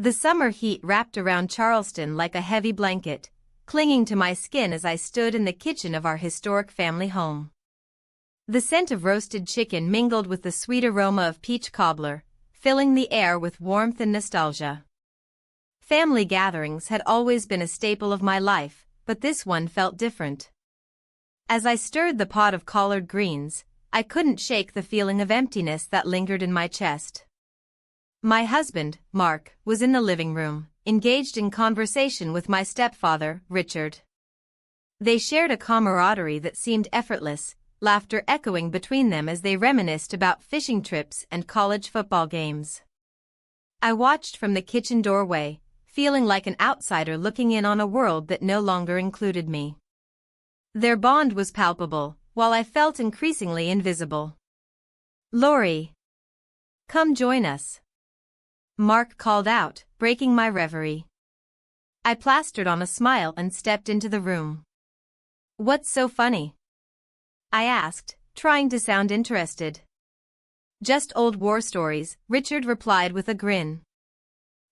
The summer heat wrapped around Charleston like a heavy blanket, clinging to my skin as I stood in the kitchen of our historic family home. The scent of roasted chicken mingled with the sweet aroma of peach cobbler, filling the air with warmth and nostalgia. Family gatherings had always been a staple of my life, but this one felt different. As I stirred the pot of collard greens, I couldn't shake the feeling of emptiness that lingered in my chest. My husband, Mark, was in the living room, engaged in conversation with my stepfather, Richard. They shared a camaraderie that seemed effortless, laughter echoing between them as they reminisced about fishing trips and college football games. I watched from the kitchen doorway, feeling like an outsider looking in on a world that no longer included me. Their bond was palpable, while I felt increasingly invisible. "Lori, come join us," Mark called out, breaking my reverie. I plastered on a smile and stepped into the room. "What's so funny?" I asked, trying to sound interested. "Just old war stories," Richard replied with a grin.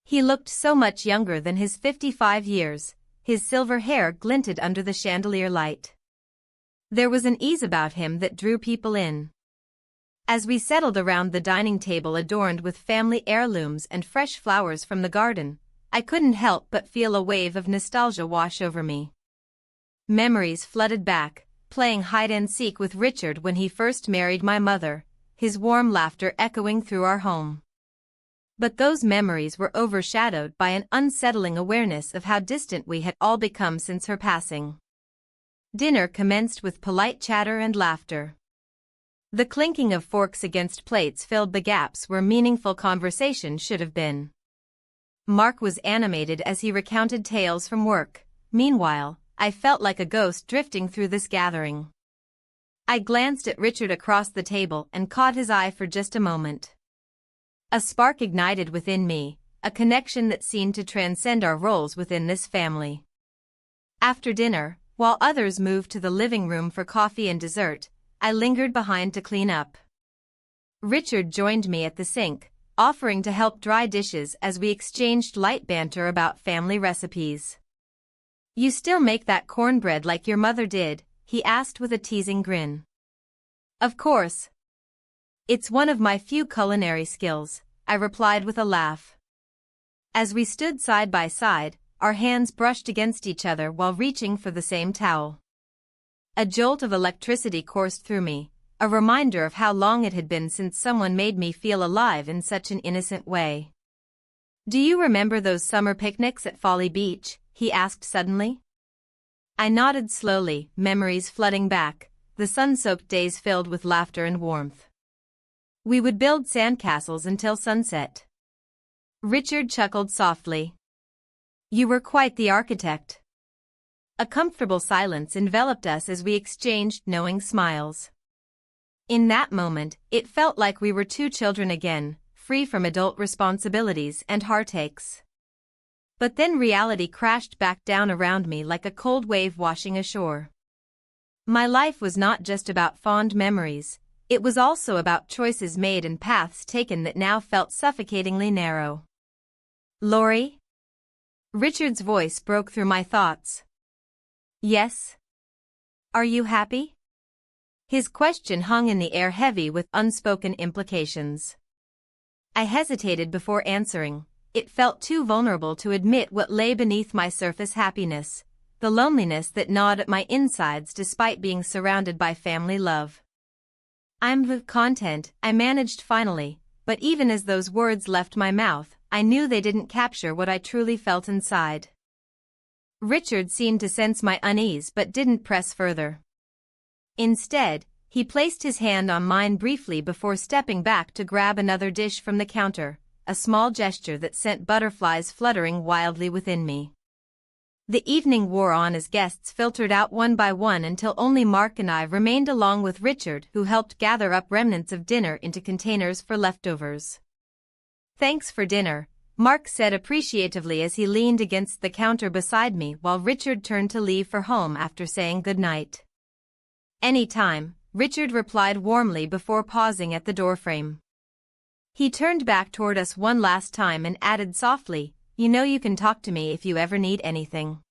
He looked so much younger than his 55 years, his silver hair glinted under the chandelier light. There was an ease about him that drew people in. As we settled around the dining table adorned with family heirlooms and fresh flowers from the garden, I couldn't help but feel a wave of nostalgia wash over me. Memories flooded back, playing hide-and-seek with Richard when he first married my mother, his warm laughter echoing through our home. But those memories were overshadowed by an unsettling awareness of how distant we had all become since her passing. Dinner commenced with polite chatter and laughter. The clinking of forks against plates filled the gaps where meaningful conversation should have been. Mark was animated as he recounted tales from work. Meanwhile, I felt like a ghost drifting through this gathering. I glanced at Richard across the table and caught his eye for just a moment. A spark ignited within me, a connection that seemed to transcend our roles within this family. After dinner, while others moved to the living room for coffee and dessert, I lingered behind to clean up. Richard joined me at the sink, offering to help dry dishes as we exchanged light banter about family recipes. "You still make that cornbread like your mother did?" he asked with a teasing grin. "Of course. It's one of my few culinary skills," I replied with a laugh. As we stood side by side, our hands brushed against each other while reaching for the same towel. A jolt of electricity coursed through me, a reminder of how long it had been since someone made me feel alive in such an innocent way. "Do you remember those summer picnics at Folly Beach?" he asked suddenly. I nodded slowly, memories flooding back, the sun-soaked days filled with laughter and warmth. We would build sandcastles until sunset. Richard chuckled softly. "You were quite the architect." A comfortable silence enveloped us as we exchanged knowing smiles. In that moment, it felt like we were two children again, free from adult responsibilities and heartaches. But then reality crashed back down around me like a cold wave washing ashore. My life was not just about fond memories, it was also about choices made and paths taken that now felt suffocatingly narrow. "Lori?" Richard's voice broke through my thoughts. "Yes? Are you happy?" His question hung in the air heavy with unspoken implications. I hesitated before answering. It felt too vulnerable to admit what lay beneath my surface happiness, the loneliness that gnawed at my insides despite being surrounded by family love. "I'm content," I managed finally, but even as those words left my mouth, I knew they didn't capture what I truly felt inside. Richard seemed to sense my unease but didn't press further. Instead, he placed his hand on mine briefly before stepping back to grab another dish from the counter, a small gesture that sent butterflies fluttering wildly within me. The evening wore on as guests filtered out one by one until only Mark and I remained along with Richard, who helped gather up remnants of dinner into containers for leftovers. "Thanks for dinner," Mark said appreciatively as he leaned against the counter beside me while Richard turned to leave for home after saying goodnight. "Any time," Richard replied warmly before pausing at the doorframe. He turned back toward us one last time and added softly, You know you can talk to me if you ever need anything."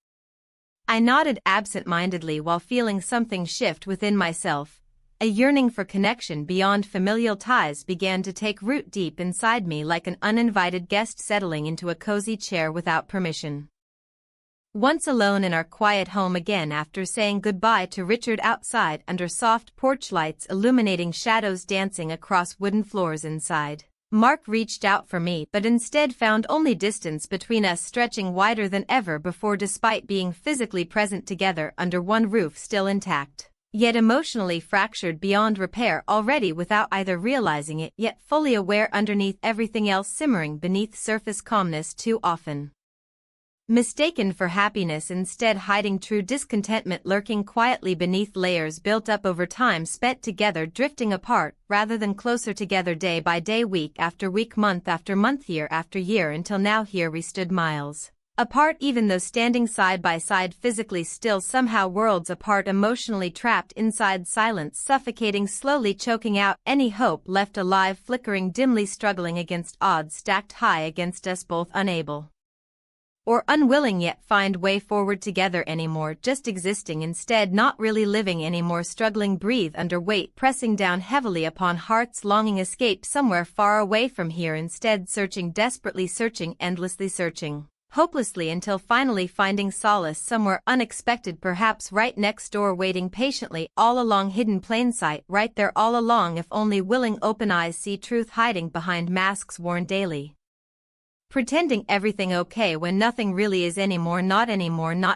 I nodded absent-mindedly while feeling something shift within myself. A yearning for connection beyond familial ties began to take root deep inside me like an uninvited guest settling into a cozy chair without permission. Once alone in our quiet home again after saying goodbye to Richard outside under soft porch lights illuminating shadows dancing across wooden floors inside, Mark reached out for me but instead found only distance between us stretching wider than ever before despite being physically present together under one roof still intact, yet emotionally fractured beyond repair already without either realizing it yet fully aware underneath everything else simmering beneath surface calmness too often. Mistaken for happiness instead hiding true discontentment lurking quietly beneath layers built up over time spent together drifting apart rather than closer together day by day week after week month after month year after year until now here we stood miles apart even though standing side by side physically still somehow worlds apart emotionally trapped inside silence suffocating slowly choking out any hope left alive flickering dimly struggling against odds stacked high against us both unable or unwilling yet find way forward together anymore just existing instead not really living anymore struggling breathe under weight pressing down heavily upon hearts longing escape somewhere far away from here instead searching desperately searching endlessly searching hopelessly until finally finding solace somewhere unexpected perhaps right next door waiting patiently all along hidden plain sight right there all along if only willing open eyes see truth hiding behind masks worn daily. Pretending everything okay when nothing really is anymore, not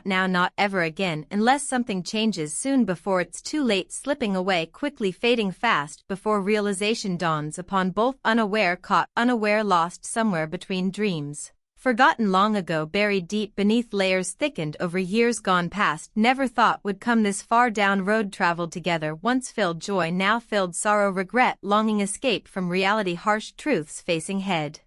now, not ever again unless something changes soon before it's too late slipping away quickly fading fast before realization dawns upon both unaware caught unaware lost somewhere between dreams. Forgotten long ago buried deep beneath layers thickened over years gone past never thought would come this far down road traveled together once filled joy now filled sorrow regret longing escape from reality harsh truths facing head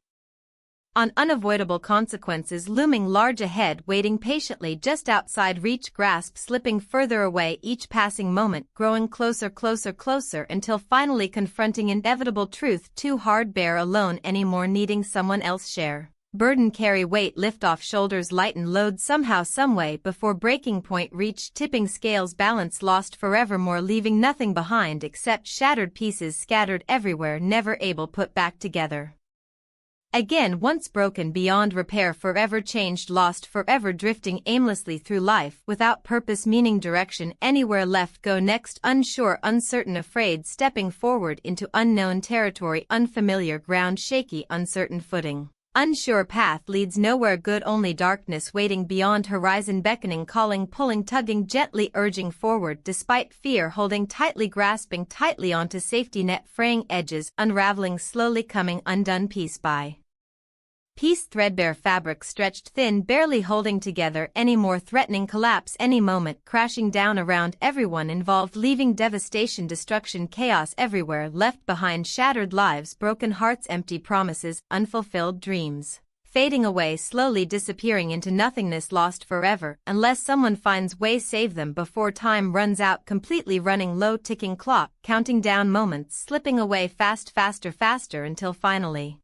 on unavoidable consequences looming large ahead waiting patiently just outside reach grasp slipping further away each passing moment growing closer until finally confronting inevitable truth too hard bear alone anymore needing someone else share. Burden carry weight lift off shoulders lighten load somehow someway before breaking point reach tipping scales balance lost forevermore leaving nothing behind except shattered pieces scattered everywhere never able put back together. Again once broken beyond repair forever changed lost forever drifting aimlessly through life without purpose meaning direction anywhere left go next unsure uncertain afraid stepping forward into unknown territory unfamiliar ground shaky uncertain footing. Unsure path leads nowhere good only darkness waiting beyond horizon beckoning calling pulling tugging gently urging forward despite fear holding tightly grasping tightly onto safety net fraying edges unraveling slowly coming undone piece by piece threadbare fabric stretched thin barely holding together any more threatening collapse any moment crashing down around everyone involved leaving devastation destruction chaos everywhere left behind shattered lives broken hearts empty promises unfulfilled dreams fading away slowly disappearing into nothingness lost forever unless someone finds way save them before time runs out completely running low ticking clock counting down moments slipping away faster until finally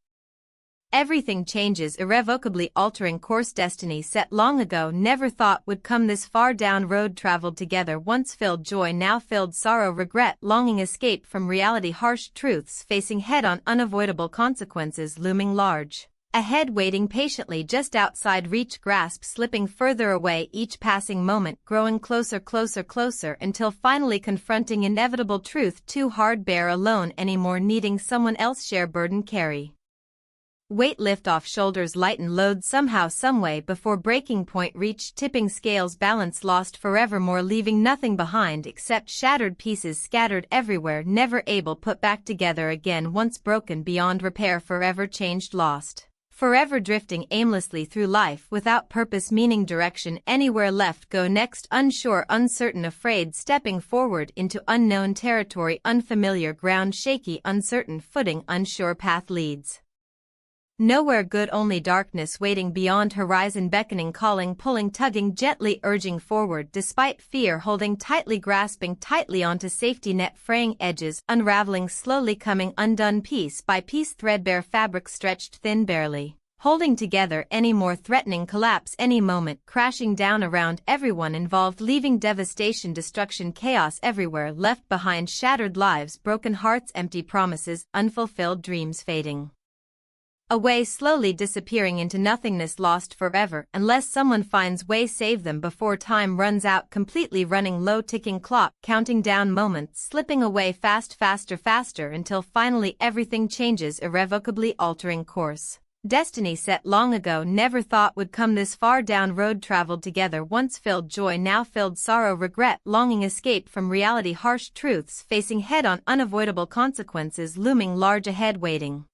everything changes irrevocably altering course destiny set long ago never thought would come this far down road traveled together once filled joy now filled sorrow regret longing escape from reality harsh truths facing head on unavoidable consequences looming large ahead waiting patiently just outside reach grasp slipping further away each passing moment growing closer until finally confronting inevitable truth too hard bear alone anymore needing someone else share burden carry. Weight lift off shoulders lighten load somehow someway before breaking point reach tipping scales balance lost forevermore leaving nothing behind except shattered pieces scattered everywhere never able put back together again once broken beyond repair forever changed lost forever drifting aimlessly through life without purpose meaning direction anywhere left go next unsure uncertain afraid stepping forward into unknown territory unfamiliar ground shaky uncertain footing unsure path leads nowhere good only darkness waiting beyond horizon beckoning calling pulling tugging gently urging forward despite fear holding tightly grasping tightly onto safety net fraying edges unraveling slowly coming undone piece by piece threadbare fabric stretched thin barely holding together any more threatening collapse any moment crashing down around everyone involved leaving devastation destruction chaos everywhere left behind shattered lives broken hearts empty promises unfulfilled dreams fading away slowly disappearing into nothingness lost forever unless someone finds way save them before time runs out completely running low ticking clock counting down moments slipping away fast faster until finally everything changes irrevocably altering course. Destiny set long ago never thought would come this far down road traveled together once filled joy now filled sorrow regret longing escape from reality harsh truths facing head-on unavoidable consequences looming large ahead waiting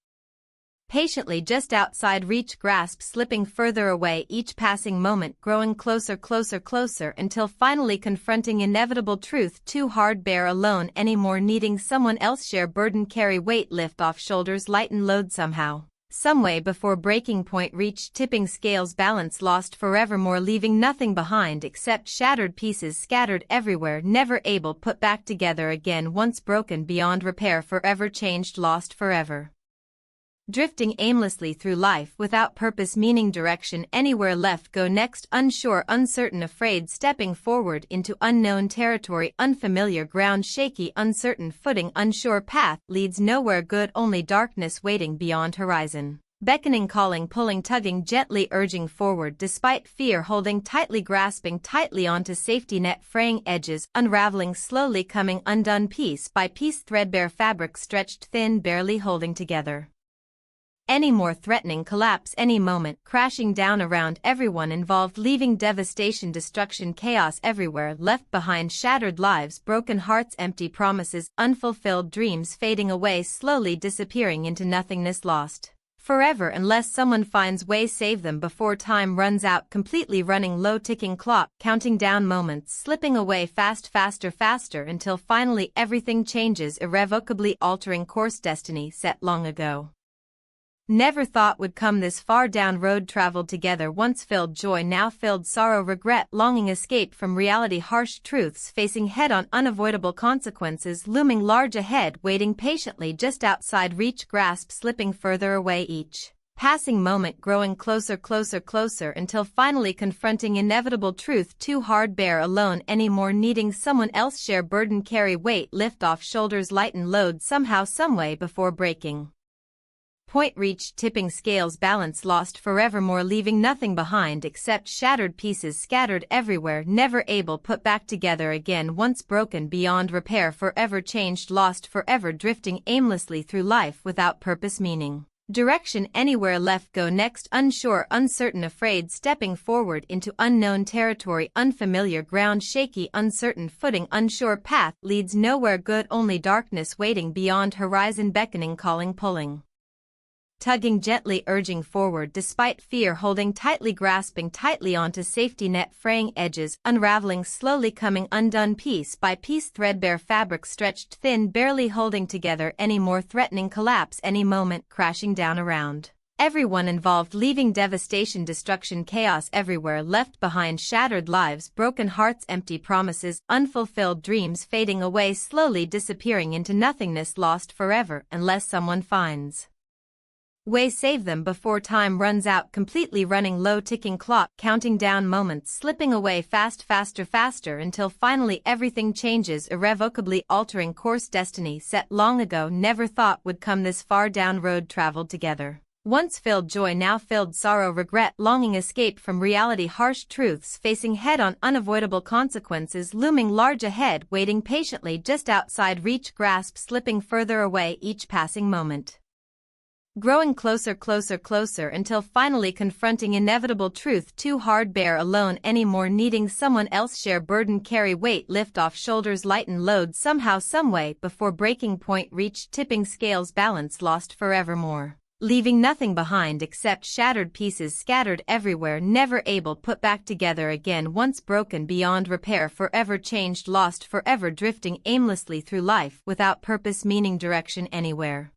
patiently just outside reach grasp slipping further away each passing moment growing closer until finally confronting inevitable truth too hard bear alone anymore needing someone else share burden carry weight lift off shoulders lighten load somehow someway before breaking point reached tipping scales balance lost forevermore leaving nothing behind except shattered pieces scattered everywhere never able put back together again once broken beyond repair forever changed lost forever. Drifting aimlessly through life without purpose meaning direction anywhere left go next unsure uncertain afraid stepping forward into unknown territory unfamiliar ground shaky uncertain footing unsure path leads nowhere good only darkness waiting beyond horizon beckoning calling pulling tugging gently urging forward despite fear holding tightly grasping tightly onto safety net fraying edges unraveling slowly coming undone piece by piece threadbare fabric stretched thin barely holding together. Any more threatening collapse any moment crashing down around everyone involved leaving devastation destruction chaos everywhere left behind shattered lives broken hearts empty promises unfulfilled dreams fading away slowly disappearing into nothingness lost forever unless someone finds way save them before time runs out completely running low ticking clock counting down moments slipping away faster until finally everything changes irrevocably altering course destiny set long ago. Never thought would come this far down road traveled together once filled joy now filled sorrow regret longing escape from reality harsh truths facing head-on unavoidable consequences looming large ahead waiting patiently just outside reach grasp slipping further away each passing moment growing closer until finally confronting inevitable truth too hard bear alone anymore needing someone else share burden carry weight lift off shoulders lighten load somehow someway before breaking point reached tipping scales balance lost forevermore leaving nothing behind except shattered pieces scattered everywhere never able put back together again once broken beyond repair forever changed lost forever drifting aimlessly through life without purpose meaning direction anywhere left go next unsure uncertain afraid stepping forward into unknown territory unfamiliar ground shaky uncertain footing unsure path leads nowhere good only darkness waiting beyond horizon beckoning calling pulling tugging gently urging forward despite fear holding tightly grasping tightly onto safety net fraying edges unraveling slowly coming undone piece by piece threadbare fabric stretched thin barely holding together any more threatening collapse any moment crashing down around everyone involved leaving devastation destruction chaos everywhere left behind shattered lives broken hearts empty promises unfulfilled dreams fading away slowly disappearing into nothingness lost forever unless someone finds way save them before time runs out completely running low ticking clock counting down moments slipping away faster until finally everything changes irrevocably altering course destiny set long ago never thought would come this far down road traveled together once filled joy now filled sorrow regret longing escape from reality harsh truths facing head-on unavoidable consequences looming large ahead waiting patiently just outside reach grasp slipping further away each passing moment growing closer until finally confronting inevitable truth too hard bear alone anymore needing someone else share burden carry weight lift off shoulders lighten load somehow someway before breaking point reached tipping scales balance lost forevermore leaving nothing behind except shattered pieces scattered everywhere never able put back together again once broken beyond repair forever changed lost forever drifting aimlessly through life without purpose meaning direction anywhere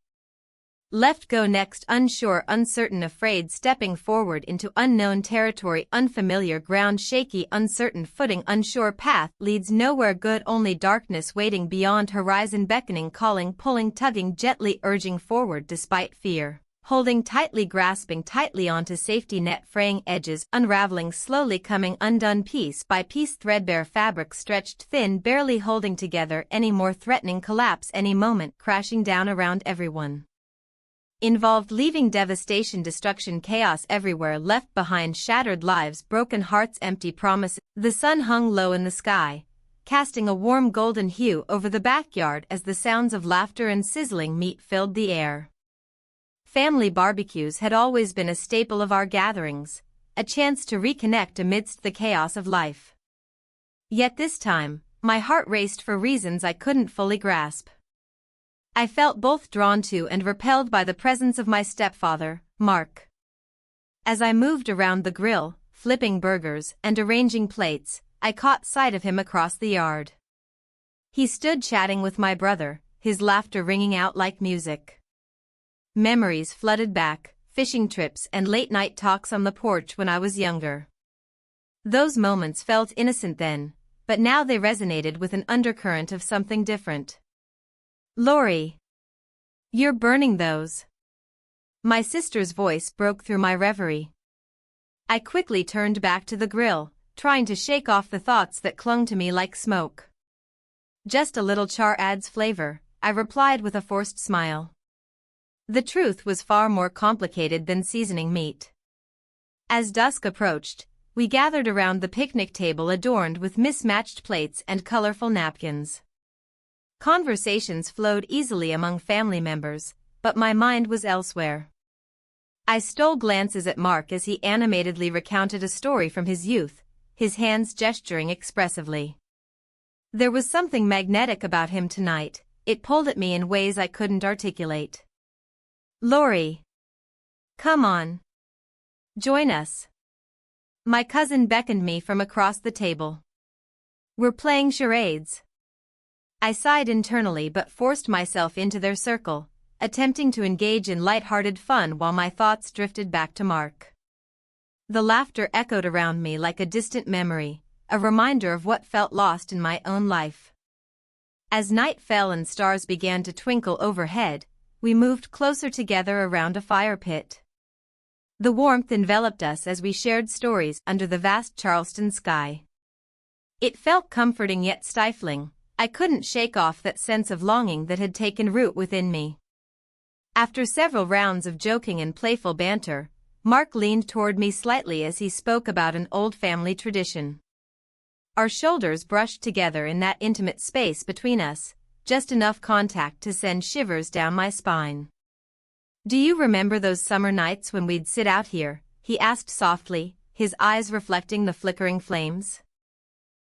left go next unsure uncertain afraid stepping forward into unknown territory unfamiliar ground shaky uncertain footing unsure path leads nowhere good only darkness waiting beyond horizon beckoning calling pulling tugging gently urging forward despite fear holding tightly, grasping tightly onto safety net fraying edges, unraveling slowly, coming undone piece by piece, threadbare fabric stretched thin, barely holding together any more, threatening collapse any moment, crashing down around everyone involved, leaving devastation, destruction, chaos everywhere, left behind shattered lives, broken hearts, empty promises. The sun hung low in the sky, casting a warm golden hue over the backyard as the sounds of laughter and sizzling meat filled the air. Family barbecues had always been a staple of our gatherings, a chance to reconnect amidst the chaos of life. Yet this time, my heart raced for reasons I couldn't fully grasp. I felt both drawn to and repelled by the presence of my stepfather, Mark. As I moved around the grill, flipping burgers and arranging plates, I caught sight of him across the yard. He stood chatting with my brother, his laughter ringing out like music. Memories flooded back, fishing trips and late-night talks on the porch when I was younger. Those moments felt innocent then, but now they resonated with an undercurrent of something different. "Lori, you're burning those." My sister's voice broke through my reverie. I quickly turned back to the grill, trying to shake off the thoughts that clung to me like smoke. "Just a little char adds flavor," I replied with a forced smile. The truth was far more complicated than seasoning meat. As dusk approached, we gathered around the picnic table adorned with mismatched plates and colorful napkins. Conversations flowed easily among family members, but my mind was elsewhere. I stole glances at Mark as he animatedly recounted a story from his youth, his hands gesturing expressively. There was something magnetic about him tonight, it pulled at me in ways I couldn't articulate. "Lori, come on. Join us." My cousin beckoned me from across the table. "We're playing charades." I sighed internally but forced myself into their circle, attempting to engage in light-hearted fun while my thoughts drifted back to Mark. The laughter echoed around me like a distant memory, a reminder of what felt lost in my own life. As night fell and stars began to twinkle overhead, we moved closer together around a fire pit. The warmth enveloped us as we shared stories under the vast Charleston sky. It felt comforting yet stifling. I couldn't shake off that sense of longing that had taken root within me. After several rounds of joking and playful banter, Mark leaned toward me slightly as he spoke about an old family tradition. Our shoulders brushed together in that intimate space between us, just enough contact to send shivers down my spine. "Do you remember those summer nights when we'd sit out here?" he asked softly, his eyes reflecting the flickering flames.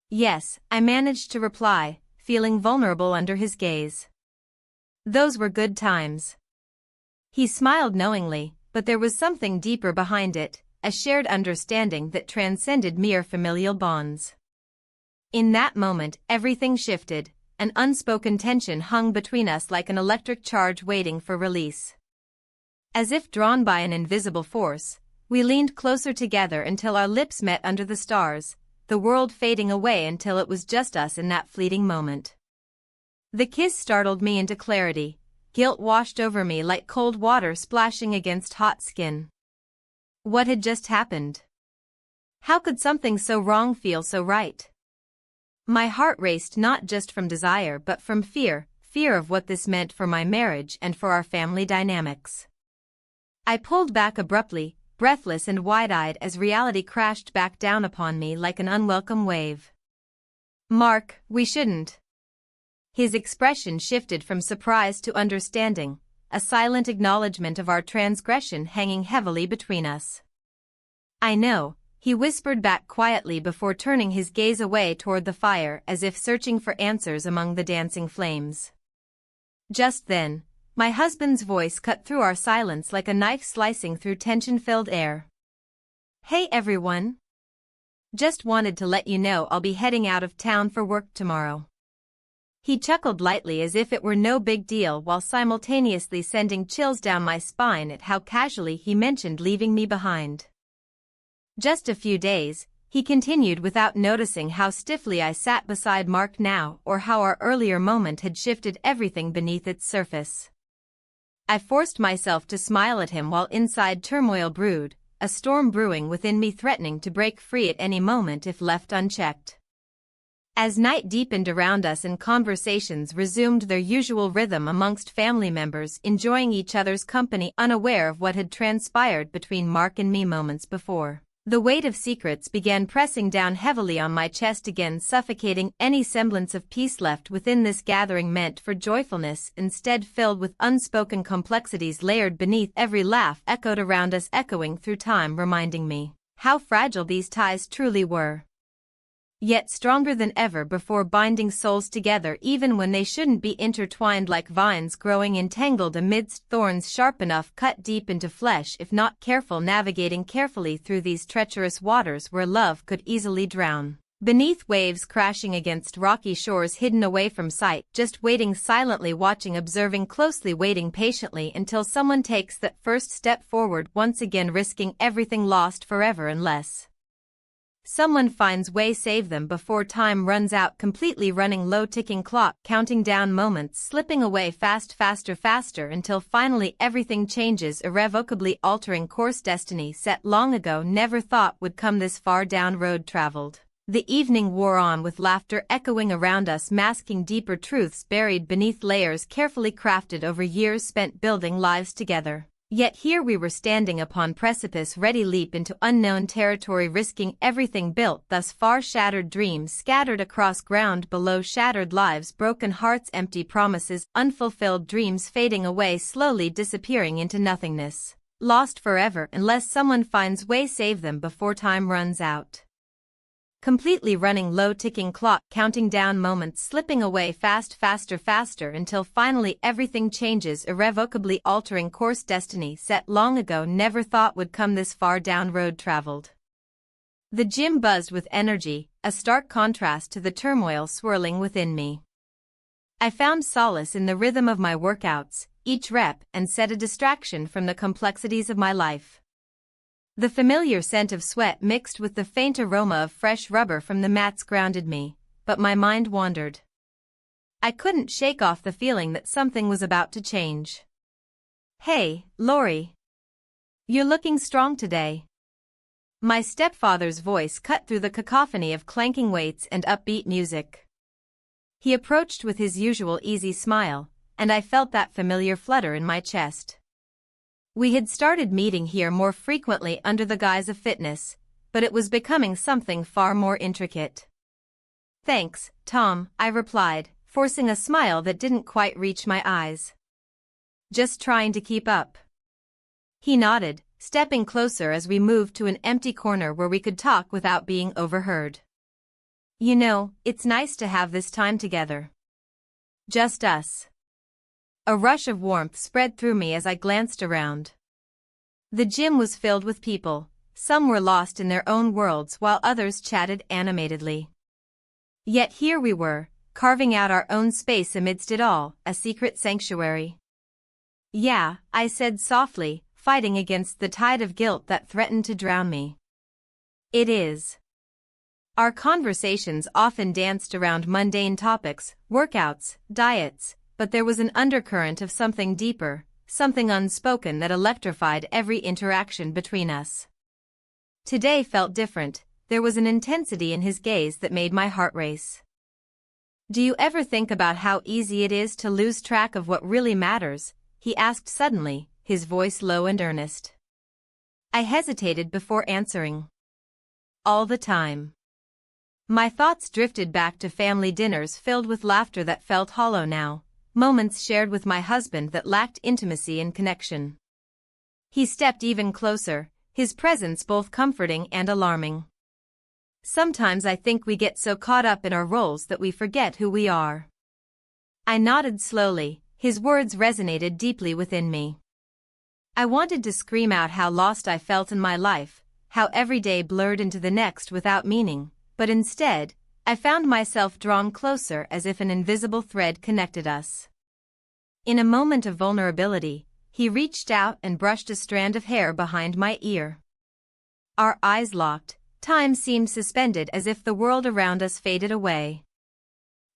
"Yes," I managed to reply, feeling vulnerable under his gaze. "Those were good times." He smiled knowingly, but there was something deeper behind it, a shared understanding that transcended mere familial bonds. In that moment, everything shifted, an unspoken tension hung between us like an electric charge waiting for release. As if drawn by an invisible force, we leaned closer together until our lips met under the stars, the world fading away until it was just us in that fleeting moment. The kiss startled me into clarity, guilt washed over me like cold water splashing against hot skin. What had just happened? How could something so wrong feel so right? My heart raced not just from desire but from fear of what this meant for my marriage and for our family dynamics. I pulled back abruptly, breathless and wide-eyed as reality crashed back down upon me like an unwelcome wave. "Mark, we shouldn't." His expression shifted from surprise to understanding, a silent acknowledgement of our transgression hanging heavily between us. "I know," he whispered back quietly before turning his gaze away toward the fire as if searching for answers among the dancing flames. Just then, my husband's voice cut through our silence like a knife slicing through tension-filled air. "Hey everyone! Just wanted to let you know I'll be heading out of town for work tomorrow." He chuckled lightly as if it were no big deal while simultaneously sending chills down my spine at how casually he mentioned leaving me behind. "Just a few days," he continued without noticing how stiffly I sat beside Mark now or how our earlier moment had shifted everything beneath its surface. I forced myself to smile at him while inside turmoil brewed, a storm brewing within me threatening to break free at any moment if left unchecked. As night deepened around us and conversations resumed their usual rhythm amongst family members enjoying each other's company unaware of what had transpired between Mark and me moments before, the weight of secrets began pressing down heavily on my chest again, suffocating any semblance of peace left within this gathering meant for joyfulness, instead filled with unspoken complexities layered beneath every laugh echoed around us, echoing through time, reminding me how fragile these ties truly were. Yet stronger than ever before, binding souls together even when they shouldn't be, intertwined like vines growing entangled amidst thorns sharp enough cut deep into flesh if not careful, navigating carefully through these treacherous waters where love could easily drown. Beneath waves crashing against rocky shores hidden away from sight, just waiting silently, watching, observing closely, waiting patiently until someone takes that first step forward, once again risking everything, lost forever unless someone finds way save them before time runs out completely, running low ticking clock, counting down moments slipping away fast, faster, faster until finally everything changes irrevocably, altering course, destiny set long ago, never thought would come this far down road traveled. The evening wore on with laughter echoing around us, masking deeper truths buried beneath layers carefully crafted over years spent building lives together. Yet here we were standing upon precipice, ready leap into unknown territory, risking everything built thus far, shattered dreams scattered across ground below, shattered lives, broken hearts, empty promises, unfulfilled dreams fading away, slowly disappearing into nothingness, lost forever unless someone finds way save them before time runs out. Completely running low ticking clock, counting down moments slipping away fast, faster, faster until finally everything changes irrevocably, altering course, destiny set long ago, never thought would come this far down road traveled. The gym buzzed with energy, a stark contrast to the turmoil swirling within me. I found solace in the rhythm of my workouts, each rep and set a distraction from the complexities of my life. The familiar scent of sweat mixed with the faint aroma of fresh rubber from the mats grounded me, but my mind wandered. I couldn't shake off the feeling that something was about to change. "Hey, Lori. You're looking strong today." My stepfather's voice cut through the cacophony of clanking weights and upbeat music. He approached with his usual easy smile, and I felt that familiar flutter in my chest. We had started meeting here more frequently under the guise of fitness, but it was becoming something far more intricate. "Thanks, Tom," I replied, forcing a smile that didn't quite reach my eyes. "Just trying to keep up." He nodded, stepping closer as we moved to an empty corner where we could talk without being overheard. "You know, it's nice to have this time together. Just us." A rush of warmth spread through me as I glanced around. The gym was filled with people. Some were lost in their own worlds while others chatted animatedly. Yet here we were, carving out our own space amidst it all, a secret sanctuary. "Yeah," I said softly, fighting against the tide of guilt that threatened to drown me. "It is." Our conversations often danced around mundane topics, workouts, diets, but there was an undercurrent of something deeper, something unspoken that electrified every interaction between us. Today felt different. There was an intensity in his gaze that made my heart race. "Do you ever think about how easy it is to lose track of what really matters?" he asked suddenly, his voice low and earnest. I hesitated before answering. "All the time." My thoughts drifted back to family dinners filled with laughter that felt hollow now. Moments shared with my husband that lacked intimacy and connection. He stepped even closer, his presence both comforting and alarming. "Sometimes I think we get so caught up in our roles that we forget who we are." I nodded slowly, his words resonated deeply within me. I wanted to scream out how lost I felt in my life, how every day blurred into the next without meaning, but instead, I found myself drawn closer as if an invisible thread connected us. In a moment of vulnerability, he reached out and brushed a strand of hair behind my ear. Our eyes locked, time seemed suspended as if the world around us faded away.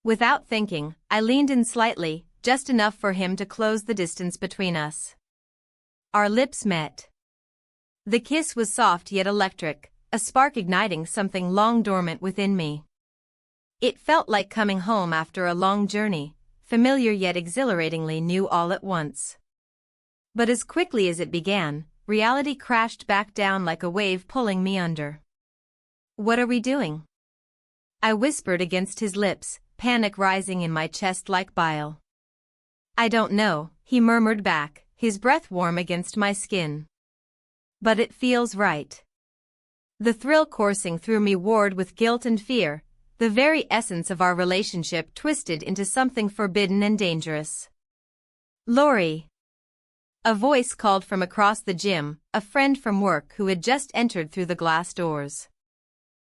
Without thinking, I leaned in slightly, just enough for him to close the distance between us. Our lips met. The kiss was soft yet electric, a spark igniting something long dormant within me. It felt like coming home after a long journey, familiar yet exhilaratingly new all at once. But as quickly as it began, reality crashed back down like a wave pulling me under. "What are we doing?" I whispered against his lips, panic rising in my chest like bile. "I don't know," he murmured back, his breath warm against my skin. "But it feels right." The thrill coursing through me warred with guilt and fear, the very essence of our relationship twisted into something forbidden and dangerous. "Lori!" A voice called from across the gym, a friend from work who had just entered through the glass doors.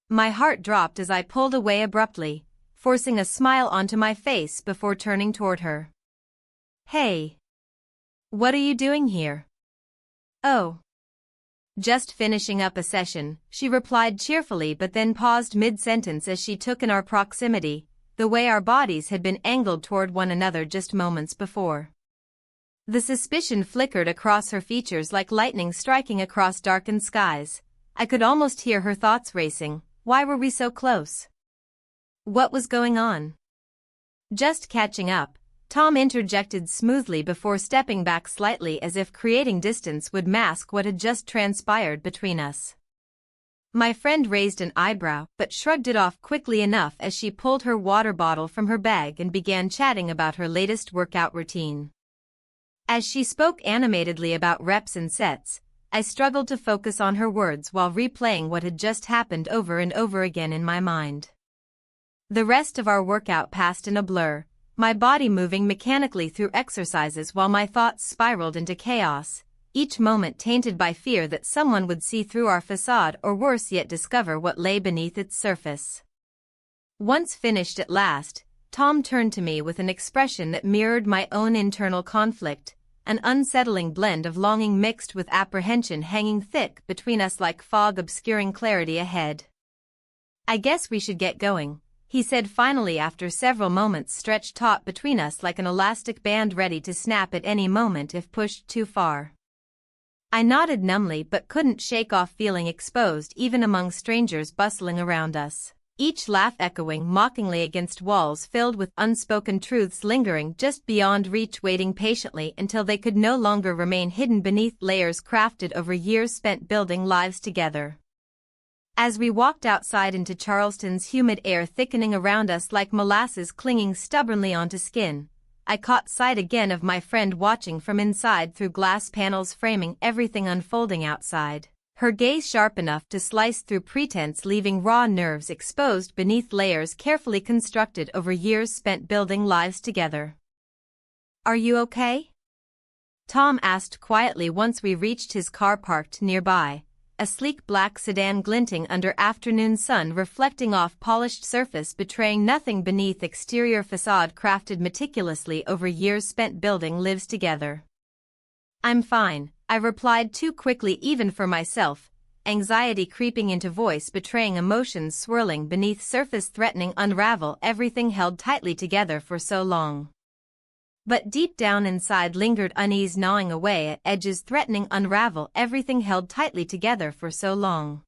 My heart dropped as I pulled away abruptly, forcing a smile onto my face before turning toward her. "Hey! What are you doing here?" "Oh. Just finishing up a session," she replied cheerfully but then paused mid-sentence as she took in our proximity, the way our bodies had been angled toward one another just moments before. The suspicion flickered across her features like lightning striking across darkened skies. I could almost hear her thoughts racing. Why were we so close? What was going on? "Just catching up," Tom interjected smoothly before stepping back slightly as if creating distance would mask what had just transpired between us. My friend raised an eyebrow but shrugged it off quickly enough as she pulled her water bottle from her bag and began chatting about her latest workout routine. As she spoke animatedly about reps and sets, I struggled to focus on her words while replaying what had just happened over and over again in my mind. The rest of our workout passed in a blur, my body moving mechanically through exercises while my thoughts spiraled into chaos, each moment tainted by fear that someone would see through our facade or worse yet discover what lay beneath its surface. Once finished at last, Tom turned to me with an expression that mirrored my own internal conflict, an unsettling blend of longing mixed with apprehension hanging thick between us like fog obscuring clarity ahead. "I guess we should get going," he said finally after several moments stretched taut between us like an elastic band ready to snap at any moment if pushed too far. I nodded numbly but couldn't shake off feeling exposed even among strangers bustling around us, each laugh echoing mockingly against walls filled with unspoken truths lingering just beyond reach, waiting patiently until they could no longer remain hidden beneath layers crafted over years spent building lives together. As we walked outside into Charleston's humid air thickening around us like molasses clinging stubbornly onto skin, I caught sight again of my friend watching from inside through glass panels framing everything unfolding outside, her gaze sharp enough to slice through pretense, leaving raw nerves exposed beneath layers carefully constructed over years spent building lives together. "Are you okay?" Tom asked quietly once we reached his car parked nearby, a sleek black sedan glinting under afternoon sun reflecting off polished surface betraying nothing beneath exterior facade crafted meticulously over years spent building lives together. "I'm fine," I replied too quickly even for myself, anxiety creeping into voice betraying emotions swirling beneath surface threatening unravel everything held tightly together for so long. But deep down inside lingered unease gnawing away at edges threatening unravel everything held tightly together for so long.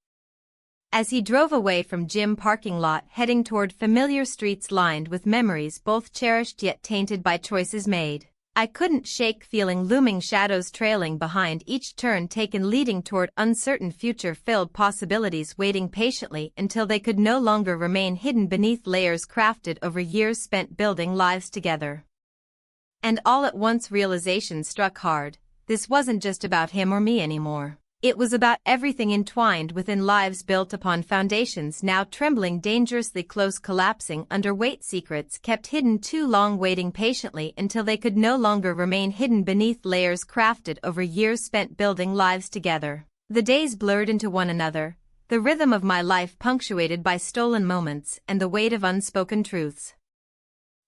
As he drove away from gym parking lot heading toward familiar streets lined with memories both cherished yet tainted by choices made, I couldn't shake feeling looming shadows trailing behind each turn taken leading toward uncertain future-filled possibilities waiting patiently until they could no longer remain hidden beneath layers crafted over years spent building lives together. And all at once realization struck hard, this wasn't just about him or me anymore. It was about everything entwined within lives built upon foundations now trembling dangerously close, collapsing under weight, secrets kept hidden too long waiting patiently until they could no longer remain hidden beneath layers crafted over years spent building lives together. The days blurred into one another, the rhythm of my life punctuated by stolen moments and the weight of unspoken truths.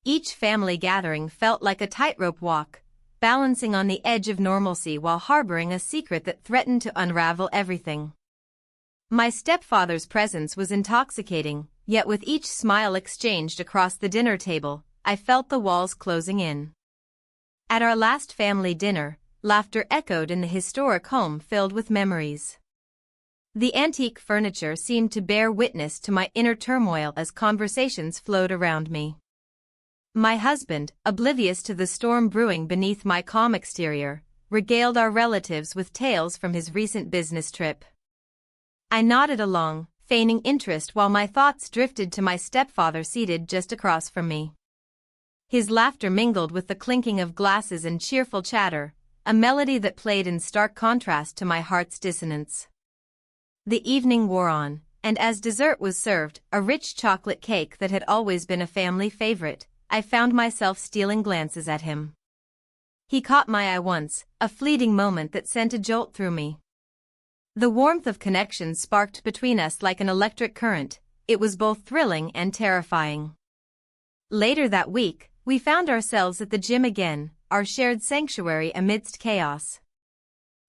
Each family gathering felt like a tightrope walk, balancing on the edge of normalcy while harboring a secret that threatened to unravel everything. My stepfather's presence was intoxicating, yet with each smile exchanged across the dinner table, I felt the walls closing in. At our last family dinner, laughter echoed in the historic home filled with memories. The antique furniture seemed to bear witness to my inner turmoil as conversations flowed around me. My husband, oblivious to the storm brewing beneath my calm exterior, regaled our relatives with tales from his recent business trip. I nodded along, feigning interest while my thoughts drifted to my stepfather seated just across from me. His laughter mingled with the clinking of glasses and cheerful chatter, a melody that played in stark contrast to my heart's dissonance. The evening wore on, and as dessert was served, a rich chocolate cake that had always been a family favorite, I found myself stealing glances at him. He caught my eye once, a fleeting moment that sent a jolt through me. The warmth of connection sparked between us like an electric current. It was both thrilling and terrifying. Later that week, we found ourselves at the gym again, our shared sanctuary amidst chaos.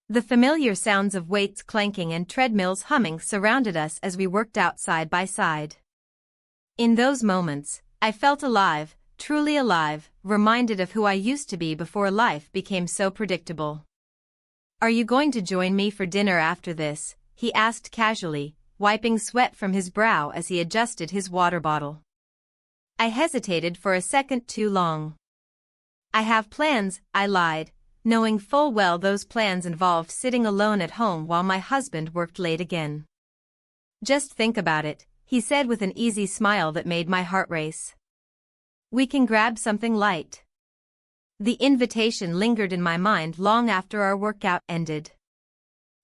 The familiar sounds of weights clanking and treadmills humming surrounded us as we worked out side by side. In those moments, I felt alive, truly alive, reminded of who I used to be before life became so predictable. "Are you going to join me for dinner after this?" he asked casually, wiping sweat from his brow as he adjusted his water bottle. I hesitated for a second too long. "I have plans," I lied, knowing full well those plans involved sitting alone at home while my husband worked late again. "Just think about it," he said with an easy smile that made my heart race. "We can grab something light." The invitation lingered in my mind long after our workout ended.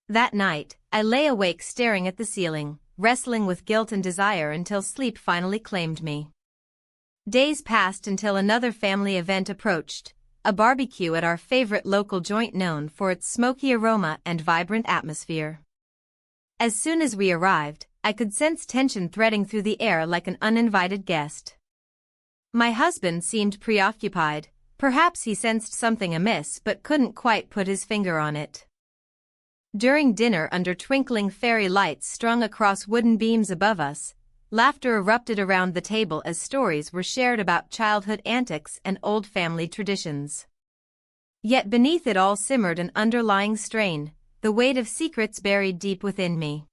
That night, I lay awake staring at the ceiling, wrestling with guilt and desire until sleep finally claimed me. Days passed until another family event approached, a barbecue at our favorite local joint known for its smoky aroma and vibrant atmosphere. As soon as we arrived, I could sense tension threading through the air like an uninvited guest. My husband seemed preoccupied. Perhaps he sensed something amiss but couldn't quite put his finger on it. During dinner under twinkling fairy lights strung across wooden beams above us, laughter erupted around the table as stories were shared about childhood antics and old family traditions. Yet beneath it all simmered an underlying strain, the weight of secrets buried deep within me.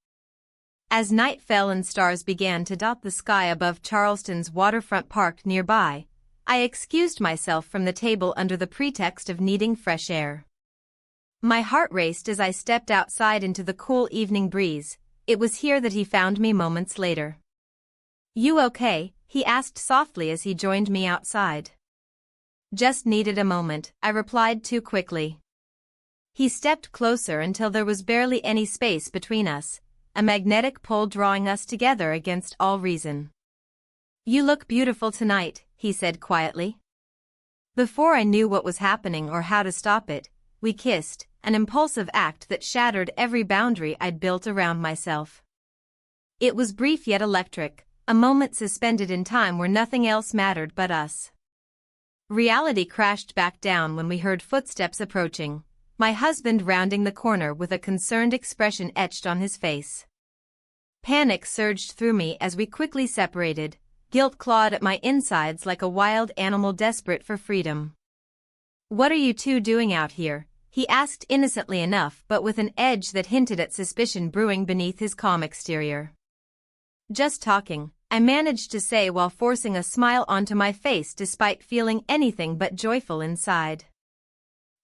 As night fell and stars began to dot the sky above Charleston's waterfront park nearby, I excused myself from the table under the pretext of needing fresh air. My heart raced as I stepped outside into the cool evening breeze. It was here that he found me moments later. "You okay?" he asked softly as he joined me outside. "Just needed a moment," I replied too quickly. He stepped closer until there was barely any space between us, a magnetic pull drawing us together against all reason. "You look beautiful tonight," he said quietly. Before I knew what was happening or how to stop it, we kissed, an impulsive act that shattered every boundary I'd built around myself. It was brief yet electric, a moment suspended in time where nothing else mattered but us. Reality crashed back down when we heard footsteps approaching, my husband rounding the corner with a concerned expression etched on his face. Panic surged through me as we quickly separated. Guilt clawed at my insides like a wild animal desperate for freedom. "What are you two doing out here?" he asked innocently enough but with an edge that hinted at suspicion brewing beneath his calm exterior. "Just talking," I managed to say while forcing a smile onto my face despite feeling anything but joyful inside.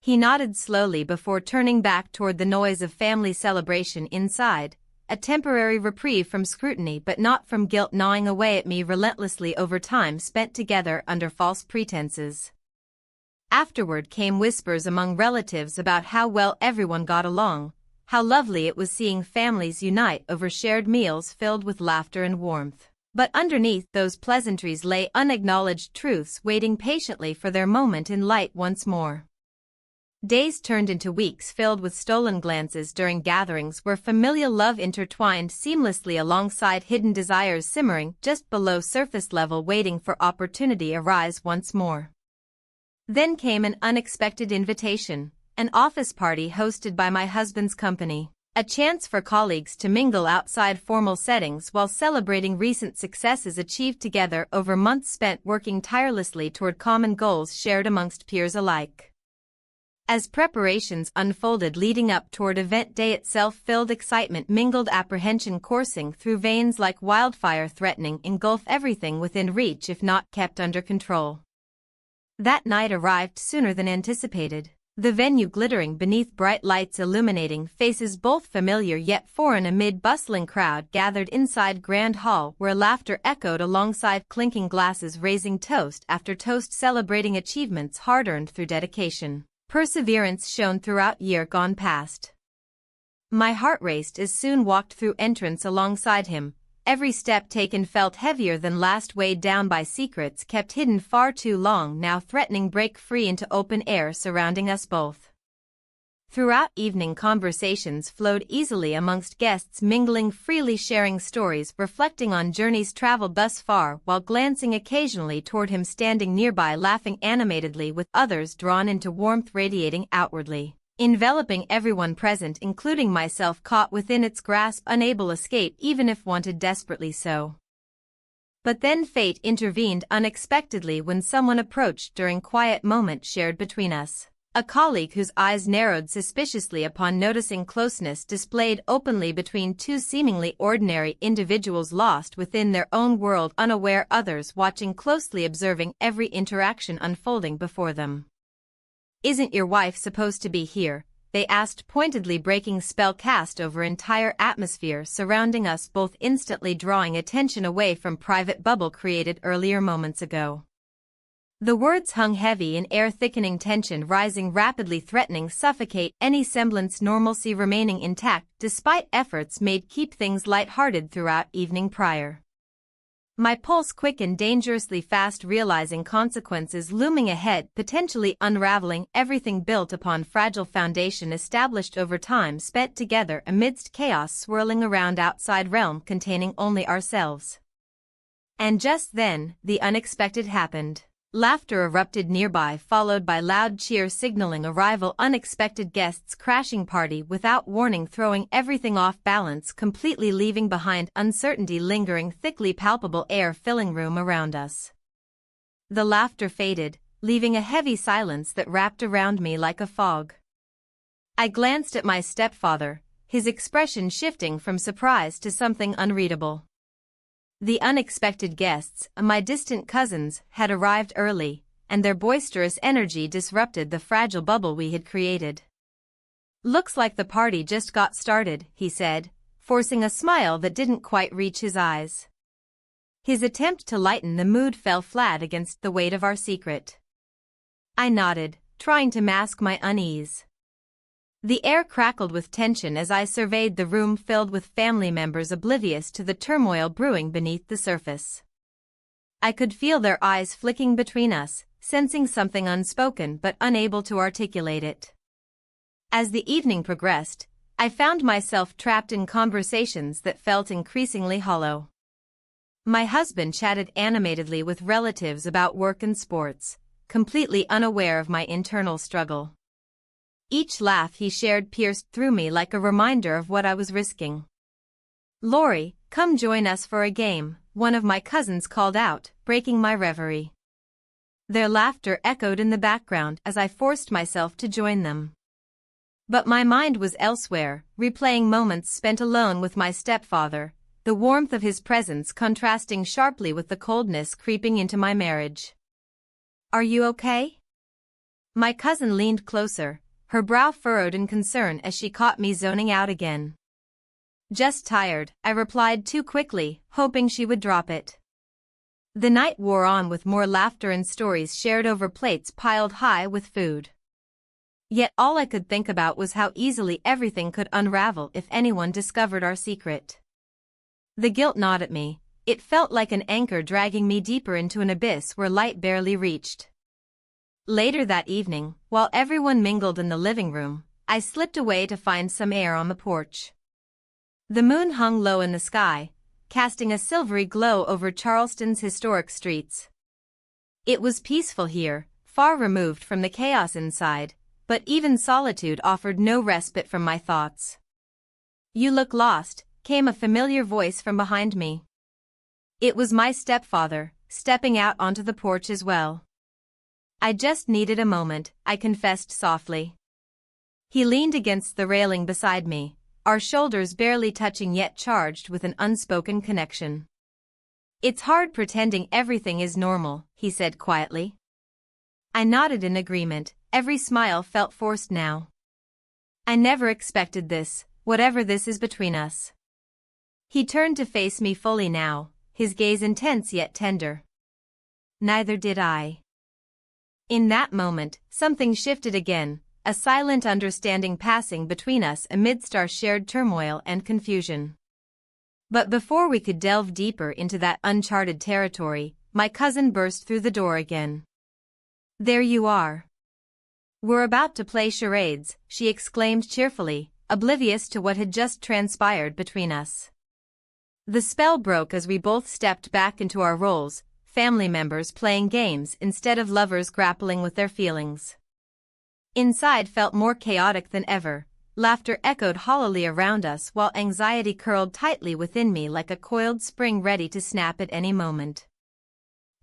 He nodded slowly before turning back toward the noise of family celebration inside, a temporary reprieve from scrutiny but not from guilt gnawing away at me relentlessly over time spent together under false pretenses. Afterward came whispers among relatives about how well everyone got along, how lovely it was seeing families unite over shared meals filled with laughter and warmth. But underneath those pleasantries lay unacknowledged truths waiting patiently for their moment in light once more. Days turned into weeks filled with stolen glances during gatherings where familial love intertwined seamlessly alongside hidden desires simmering just below surface level waiting for opportunity arise once more. Then came an unexpected invitation, an office party hosted by my husband's company, a chance for colleagues to mingle outside formal settings while celebrating recent successes achieved together over months spent working tirelessly toward common goals shared amongst peers alike. As preparations unfolded leading up toward event day itself filled excitement mingled apprehension coursing through veins like wildfire threatening engulf everything within reach if not kept under control. That night arrived sooner than anticipated. The venue glittering beneath bright lights illuminating faces both familiar yet foreign amid bustling crowd gathered inside Grand Hall where laughter echoed alongside clinking glasses raising toast after toast celebrating achievements hard-earned through dedication. Perseverance shown throughout year gone past. My heart raced as soon walked through entrance alongside him. Every step taken felt heavier than last, weighed down by secrets kept hidden far too long now threatening break free into open air surrounding us both. Throughout evening conversations flowed easily amongst guests mingling freely sharing stories reflecting on journeys traveled thus far while glancing occasionally toward him standing nearby laughing animatedly with others drawn into warmth radiating outwardly, enveloping everyone present including myself caught within its grasp unable escape even if wanted desperately so. But then fate intervened unexpectedly when someone approached during quiet moment shared between us. A colleague whose eyes narrowed suspiciously upon noticing closeness displayed openly between two seemingly ordinary individuals lost within their own world unaware others watching closely observing every interaction unfolding before them. "Isn't your wife supposed to be here?" they asked pointedly breaking spell cast over entire atmosphere surrounding us both instantly drawing attention away from private bubble created earlier moments ago. The words hung heavy in air thickening tension rising rapidly threatening suffocate any semblance normalcy remaining intact despite efforts made keep things light-hearted throughout evening prior. My pulse quickened dangerously fast realizing consequences looming ahead potentially unraveling everything built upon fragile foundation established over time spent together amidst chaos swirling around outside realm containing only ourselves. And just then, the unexpected happened. Laughter erupted nearby followed by loud cheers signaling arrival unexpected guests crashing party without warning throwing everything off balance completely leaving behind uncertainty lingering thickly palpable air filling room around us. The laughter faded, leaving a heavy silence that wrapped around me like a fog. I glanced at my stepfather, his expression shifting from surprise to something unreadable. The unexpected guests, my distant cousins, had arrived early, and their boisterous energy disrupted the fragile bubble we had created. "Looks like the party just got started," he said, forcing a smile that didn't quite reach his eyes. His attempt to lighten the mood fell flat against the weight of our secret. I nodded, trying to mask my unease. The air crackled with tension as I surveyed the room filled with family members oblivious to the turmoil brewing beneath the surface. I could feel their eyes flicking between us, sensing something unspoken but unable to articulate it. As the evening progressed, I found myself trapped in conversations that felt increasingly hollow. My husband chatted animatedly with relatives about work and sports, completely unaware of my internal struggle. Each laugh he shared pierced through me like a reminder of what I was risking. "Lori, come join us for a game," one of my cousins called out, breaking my reverie. Their laughter echoed in the background as I forced myself to join them. But my mind was elsewhere, replaying moments spent alone with my stepfather, the warmth of his presence contrasting sharply with the coldness creeping into my marriage. "Are you okay?" My cousin leaned closer, her brow furrowed in concern as she caught me zoning out again. "Just tired," I replied too quickly, hoping she would drop it. The night wore on with more laughter and stories shared over plates piled high with food. Yet all I could think about was how easily everything could unravel if anyone discovered our secret. The guilt gnawed at me. It felt like an anchor dragging me deeper into an abyss where light barely reached. Later that evening, while everyone mingled in the living room, I slipped away to find some air on the porch. The moon hung low in the sky, casting a silvery glow over Charleston's historic streets. It was peaceful here, far removed from the chaos inside, but even solitude offered no respite from my thoughts. "You look lost," came a familiar voice from behind me. It was my stepfather, stepping out onto the porch as well. I just needed a moment, I confessed softly. He leaned against the railing beside me, our shoulders barely touching yet charged with an unspoken connection. It's hard pretending everything is normal, he said quietly. I nodded in agreement, every smile felt forced now. I never expected this, whatever this is between us. He turned to face me fully now, his gaze intense yet tender. Neither did I. In that moment, something shifted again, a silent understanding passing between us amidst our shared turmoil and confusion. But before we could delve deeper into that uncharted territory, my cousin burst through the door again. There you are. We're about to play charades, she exclaimed cheerfully, oblivious to what had just transpired between us. The spell broke as we both stepped back into our roles, family members playing games instead of lovers grappling with their feelings. Inside felt more chaotic than ever, laughter echoed hollowly around us while anxiety curled tightly within me like a coiled spring ready to snap at any moment.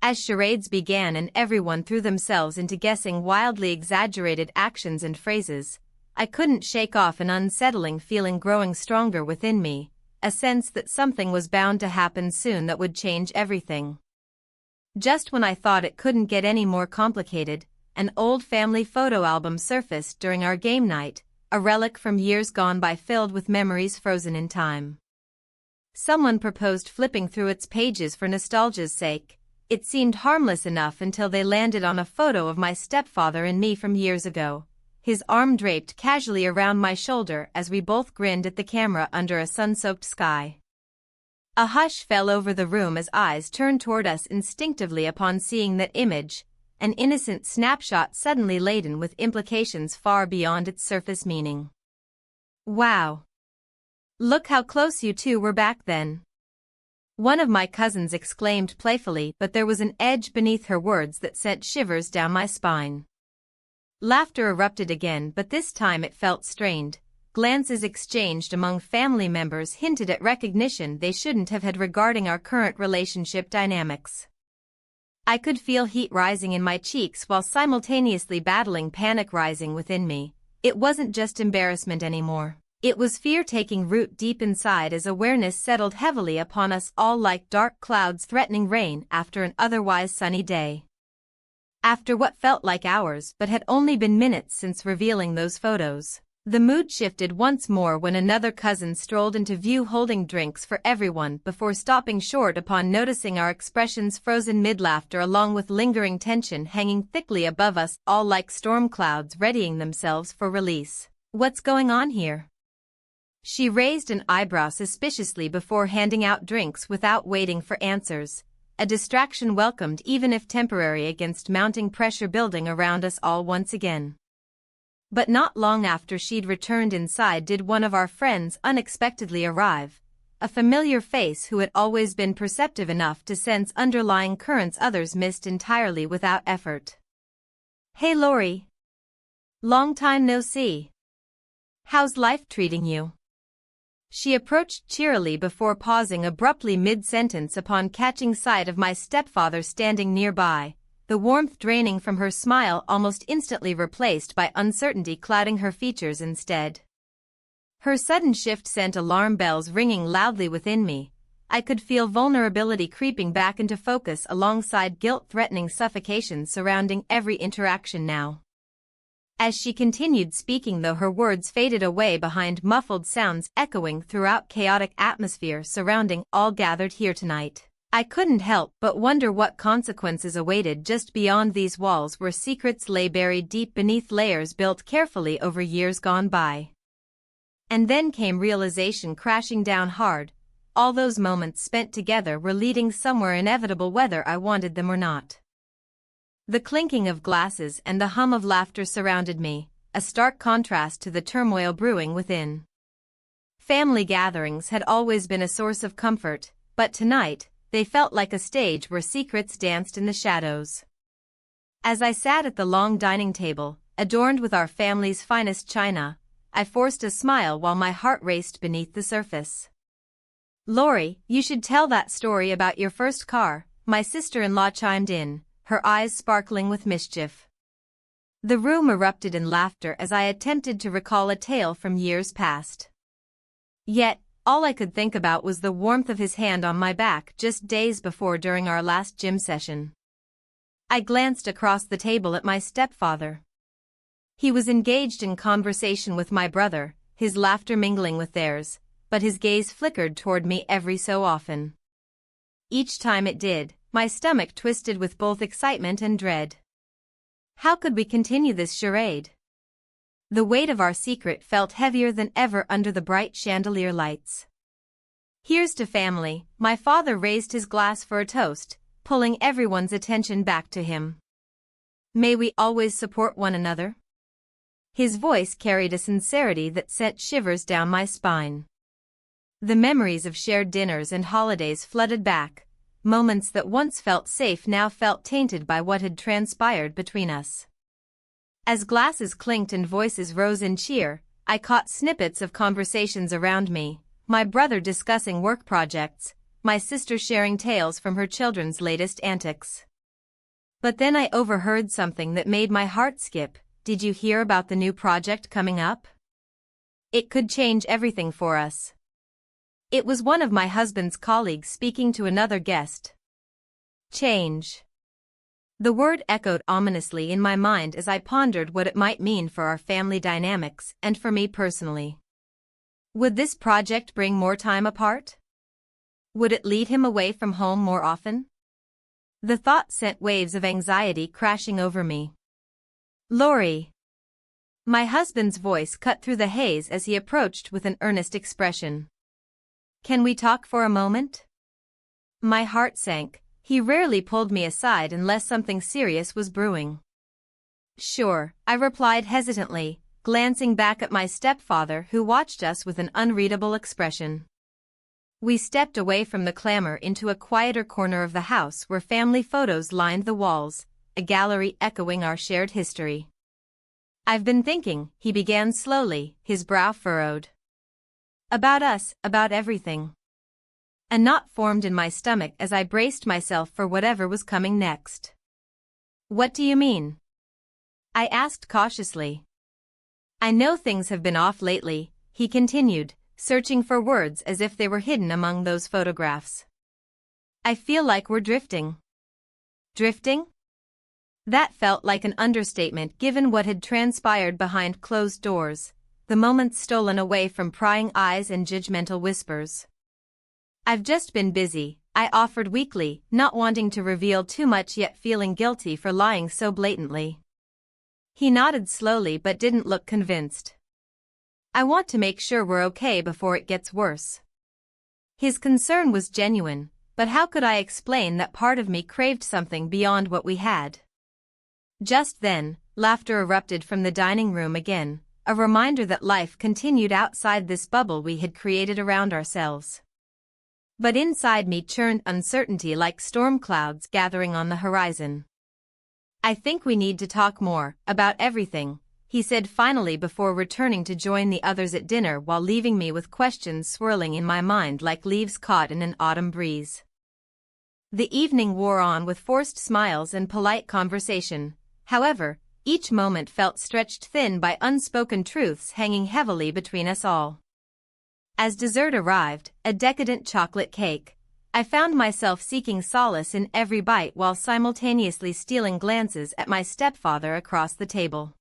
As charades began and everyone threw themselves into guessing wildly exaggerated actions and phrases, I couldn't shake off an unsettling feeling growing stronger within me, a sense that something was bound to happen soon that would change everything. Just when I thought it couldn't get any more complicated, an old family photo album surfaced during our game night, a relic from years gone by filled with memories frozen in time. Someone proposed flipping through its pages for nostalgia's sake. It seemed harmless enough until they landed on a photo of my stepfather and me from years ago, his arm draped casually around my shoulder as we both grinned at the camera under a sun-soaked sky. A hush fell over the room as eyes turned toward us instinctively upon seeing that image, an innocent snapshot suddenly laden with implications far beyond its surface meaning. Wow! Look how close you two were back then. One of my cousins exclaimed playfully, but there was an edge beneath her words that sent shivers down my spine. Laughter erupted again, but this time it felt strained. Glances exchanged among family members hinted at recognition they shouldn't have had regarding our current relationship dynamics. I could feel heat rising in my cheeks while simultaneously battling panic rising within me. It wasn't just embarrassment anymore. It was fear taking root deep inside as awareness settled heavily upon us all like dark clouds threatening rain after an otherwise sunny day. After what felt like hours but had only been minutes since revealing those photos, the mood shifted once more when another cousin strolled into view holding drinks for everyone before stopping short upon noticing our expressions frozen mid-laughter along with lingering tension hanging thickly above us all like storm clouds readying themselves for release. What's going on here? She raised an eyebrow suspiciously before handing out drinks without waiting for answers, a distraction welcomed even if temporary against mounting pressure building around us all once again. But not long after she'd returned inside did one of our friends unexpectedly arrive, a familiar face who had always been perceptive enough to sense underlying currents others missed entirely without effort. Hey Lori. Long time no see. How's life treating you? She approached cheerily before pausing abruptly mid-sentence upon catching sight of my stepfather standing nearby, the warmth draining from her smile almost instantly replaced by uncertainty clouding her features instead. Her sudden shift sent alarm bells ringing loudly within me. I could feel vulnerability creeping back into focus alongside guilt-threatening suffocation surrounding every interaction now. As she continued speaking though her words faded away behind muffled sounds echoing throughout chaotic atmosphere surrounding all gathered here tonight, I couldn't help but wonder what consequences awaited just beyond these walls where secrets lay buried deep beneath layers built carefully over years gone by. And then came realization crashing down hard. All those moments spent together were leading somewhere inevitable whether I wanted them or not. The clinking of glasses and the hum of laughter surrounded me, a stark contrast to the turmoil brewing within. Family gatherings had always been a source of comfort, but tonight, they felt like a stage where secrets danced in the shadows. As I sat at the long dining table, adorned with our family's finest china, I forced a smile while my heart raced beneath the surface. Lori, you should tell that story about your first car, my sister-in-law chimed in, her eyes sparkling with mischief. The room erupted in laughter as I attempted to recall a tale from years past. Yet, all I could think about was the warmth of his hand on my back just days before during our last gym session. I glanced across the table at my stepfather. He was engaged in conversation with my brother, his laughter mingling with theirs, but his gaze flickered toward me every so often. Each time it did, my stomach twisted with both excitement and dread. How could we continue this charade? The weight of our secret felt heavier than ever under the bright chandelier lights. "Here's to family," my father raised his glass for a toast, pulling everyone's attention back to him. "May we always support one another?" His voice carried a sincerity that sent shivers down my spine. The memories of shared dinners and holidays flooded back. Moments that once felt safe now felt tainted by what had transpired between us. As glasses clinked and voices rose in cheer, I caught snippets of conversations around me, my brother discussing work projects, my sister sharing tales from her children's latest antics. But then I overheard something that made my heart skip. "Did you hear about the new project coming up? It could change everything for us." It was one of my husband's colleagues speaking to another guest. Change. The word echoed ominously in my mind as I pondered what it might mean for our family dynamics and for me personally. Would this project bring more time apart? Would it lead him away from home more often? The thought sent waves of anxiety crashing over me. "Lori." My husband's voice cut through the haze as he approached with an earnest expression. "Can we talk for a moment?" My heart sank. He rarely pulled me aside unless something serious was brewing. "Sure," I replied hesitantly, glancing back at my stepfather who watched us with an unreadable expression. We stepped away from the clamor into a quieter corner of the house where family photos lined the walls, a gallery echoing our shared history. "I've been thinking," he began slowly, his brow furrowed. "About us, about everything." A knot formed in my stomach as I braced myself for whatever was coming next. "What do you mean?" I asked cautiously. "I know things have been off lately," he continued, searching for words as if they were hidden among those photographs. "I feel like we're drifting." Drifting? That felt like an understatement given what had transpired behind closed doors, the moments stolen away from prying eyes and judgmental whispers. "I've just been busy," I offered weakly, not wanting to reveal too much yet feeling guilty for lying so blatantly. He nodded slowly but didn't look convinced. "I want to make sure we're okay before it gets worse." His concern was genuine, but how could I explain that part of me craved something beyond what we had? Just then, laughter erupted from the dining room again, a reminder that life continued outside this bubble we had created around ourselves. But inside me churned uncertainty like storm clouds gathering on the horizon. "I think we need to talk more, about everything," he said finally before returning to join the others at dinner while leaving me with questions swirling in my mind like leaves caught in an autumn breeze. The evening wore on with forced smiles and polite conversation. However, each moment felt stretched thin by unspoken truths hanging heavily between us all. As dessert arrived, a decadent chocolate cake, I found myself seeking solace in every bite while simultaneously stealing glances at my stepfather across the table.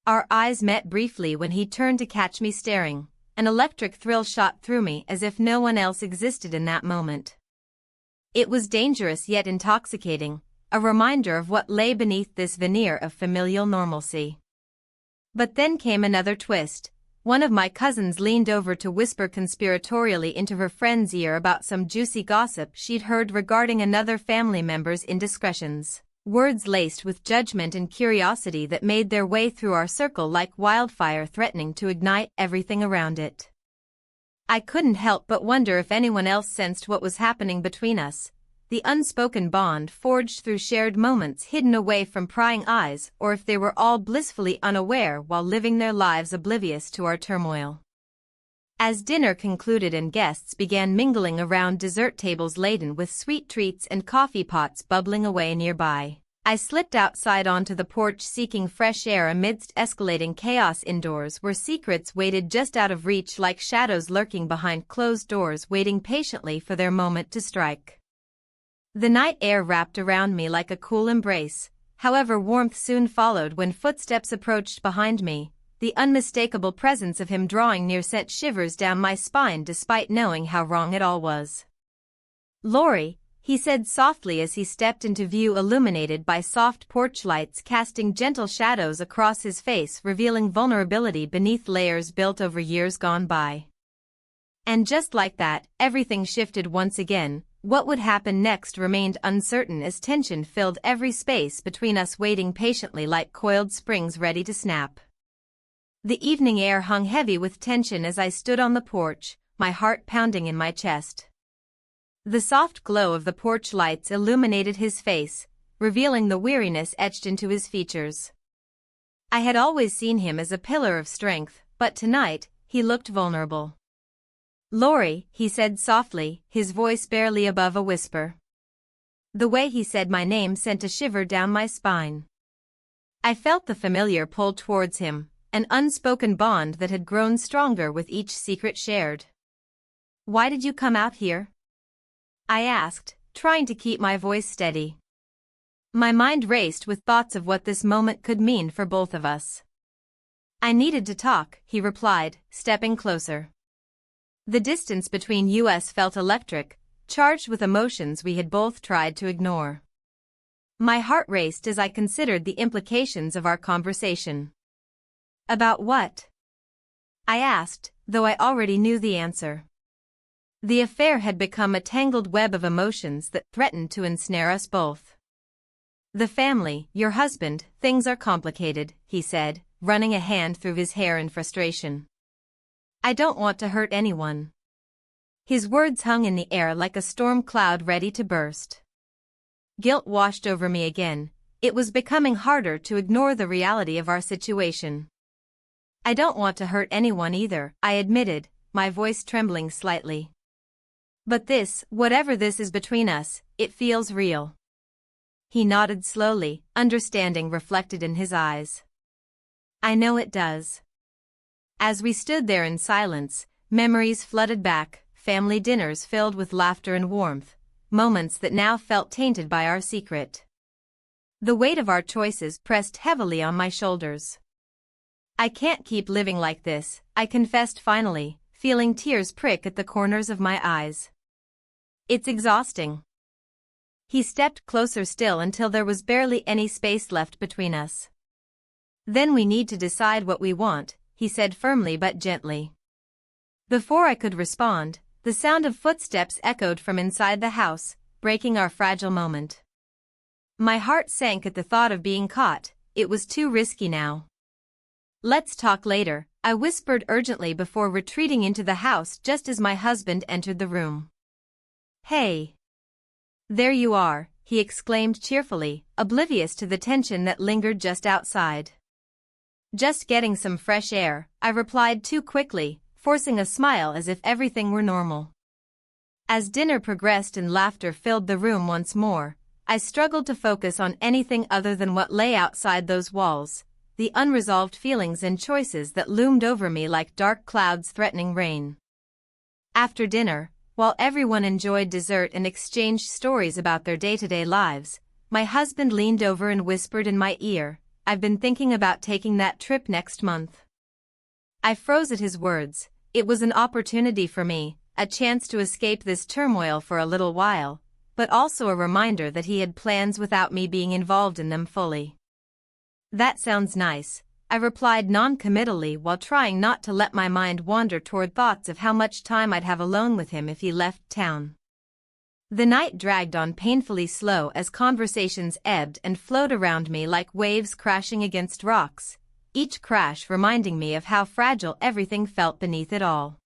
Our eyes met briefly when he turned to catch me staring. An electric thrill shot through me as if no one else existed in that moment. It was dangerous yet intoxicating, a reminder of what lay beneath this veneer of familial normalcy. But then came another twist. One of my cousins leaned over to whisper conspiratorially into her friend's ear about some juicy gossip she'd heard regarding another family member's indiscretions. Words laced with judgment and curiosity that made their way through our circle like wildfire, threatening to ignite everything around it. I couldn't help but wonder if anyone else sensed what was happening between us, the unspoken bond forged through shared moments hidden away from prying eyes, or if they were all blissfully unaware while living their lives oblivious to our turmoil. As dinner concluded and guests began mingling around dessert tables laden with sweet treats and coffee pots bubbling away nearby, I slipped outside onto the porch seeking fresh air amidst escalating chaos indoors where secrets waited just out of reach like shadows lurking behind closed doors waiting patiently for their moment to strike. The night air wrapped around me like a cool embrace, however warmth soon followed when footsteps approached behind me. The unmistakable presence of him drawing near sent shivers down my spine despite knowing how wrong it all was. "Lori," he said softly as he stepped into view illuminated by soft porch lights casting gentle shadows across his face revealing vulnerability beneath layers built over years gone by. And just like that, everything shifted once again. What would happen next remained uncertain as tension filled every space between us waiting patiently like coiled springs ready to snap. The evening air hung heavy with tension as I stood on the porch, my heart pounding in my chest. The soft glow of the porch lights illuminated his face, revealing the weariness etched into his features. I had always seen him as a pillar of strength, but tonight, he looked vulnerable. "Lori," he said softly, his voice barely above a whisper. The way he said my name sent a shiver down my spine. I felt the familiar pull towards him, an unspoken bond that had grown stronger with each secret shared. "Why did you come out here?" I asked, trying to keep my voice steady. My mind raced with thoughts of what this moment could mean for both of us. "I needed to talk," he replied, stepping closer. The distance between us felt electric, charged with emotions we had both tried to ignore. My heart raced as I considered the implications of our conversation. "About what?" I asked, though I already knew the answer. The affair had become a tangled web of emotions that threatened to ensnare us both. "The family, your husband, things are complicated," he said, running a hand through his hair in frustration. "I don't want to hurt anyone." His words hung in the air like a storm cloud ready to burst. Guilt washed over me again. It was becoming harder to ignore the reality of our situation. "I don't want to hurt anyone either," I admitted, my voice trembling slightly. "But this, whatever this is between us, it feels real." He nodded slowly, understanding reflected in his eyes. "I know it does." As we stood there in silence, memories flooded back, family dinners filled with laughter and warmth, moments that now felt tainted by our secret. The weight of our choices pressed heavily on my shoulders. "I can't keep living like this," I confessed finally, feeling tears prick at the corners of my eyes. "It's exhausting." He stepped closer still until there was barely any space left between us. "Then we need to decide what we want," he said firmly but gently. Before I could respond, the sound of footsteps echoed from inside the house, breaking our fragile moment. My heart sank at the thought of being caught. It was too risky now. "Let's talk later," I whispered urgently before retreating into the house just as my husband entered the room. "Hey. There you are," he exclaimed cheerfully, oblivious to the tension that lingered just outside. "Just getting some fresh air," I replied too quickly, forcing a smile as if everything were normal. As dinner progressed and laughter filled the room once more, I struggled to focus on anything other than what lay outside those walls, the unresolved feelings and choices that loomed over me like dark clouds threatening rain. After dinner, while everyone enjoyed dessert and exchanged stories about their day-to-day lives, my husband leaned over and whispered in my ear, "I've been thinking about taking that trip next month." I froze at his words. It was an opportunity for me, a chance to escape this turmoil for a little while, but also a reminder that he had plans without me being involved in them fully. "That sounds nice," I replied non-committally while trying not to let my mind wander toward thoughts of how much time I'd have alone with him if he left town. The night dragged on painfully slow as conversations ebbed and flowed around me like waves crashing against rocks, each crash reminding me of how fragile everything felt beneath it all.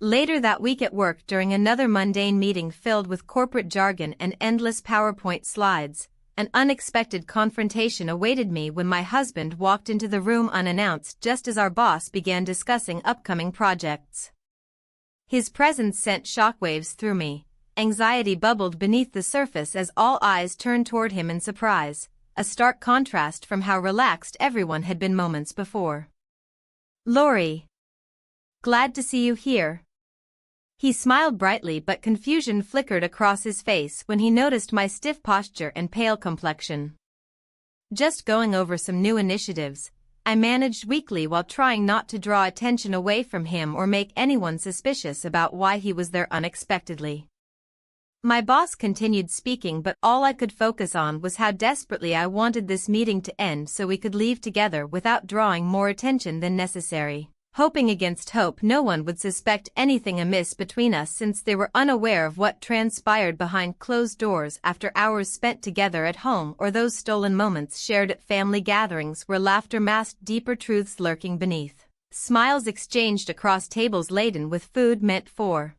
Later that week at work during another mundane meeting filled with corporate jargon and endless PowerPoint slides, an unexpected confrontation awaited me when my husband walked into the room unannounced just as our boss began discussing upcoming projects. His presence sent shockwaves through me, anxiety bubbled beneath the surface as all eyes turned toward him in surprise, a stark contrast from how relaxed everyone had been moments before. "Lori. Glad to see you here." He smiled brightly, but confusion flickered across his face when he noticed my stiff posture and pale complexion. "Just going over some new initiatives," I managed weakly while trying not to draw attention away from him or make anyone suspicious about why he was there unexpectedly. My boss continued speaking, but all I could focus on was how desperately I wanted this meeting to end so we could leave together without drawing more attention than necessary. Hoping against hope no one would suspect anything amiss between us, since they were unaware of what transpired behind closed doors after hours spent together at home or those stolen moments shared at family gatherings where laughter masked deeper truths lurking beneath. Smiles exchanged across tables laden with food meant for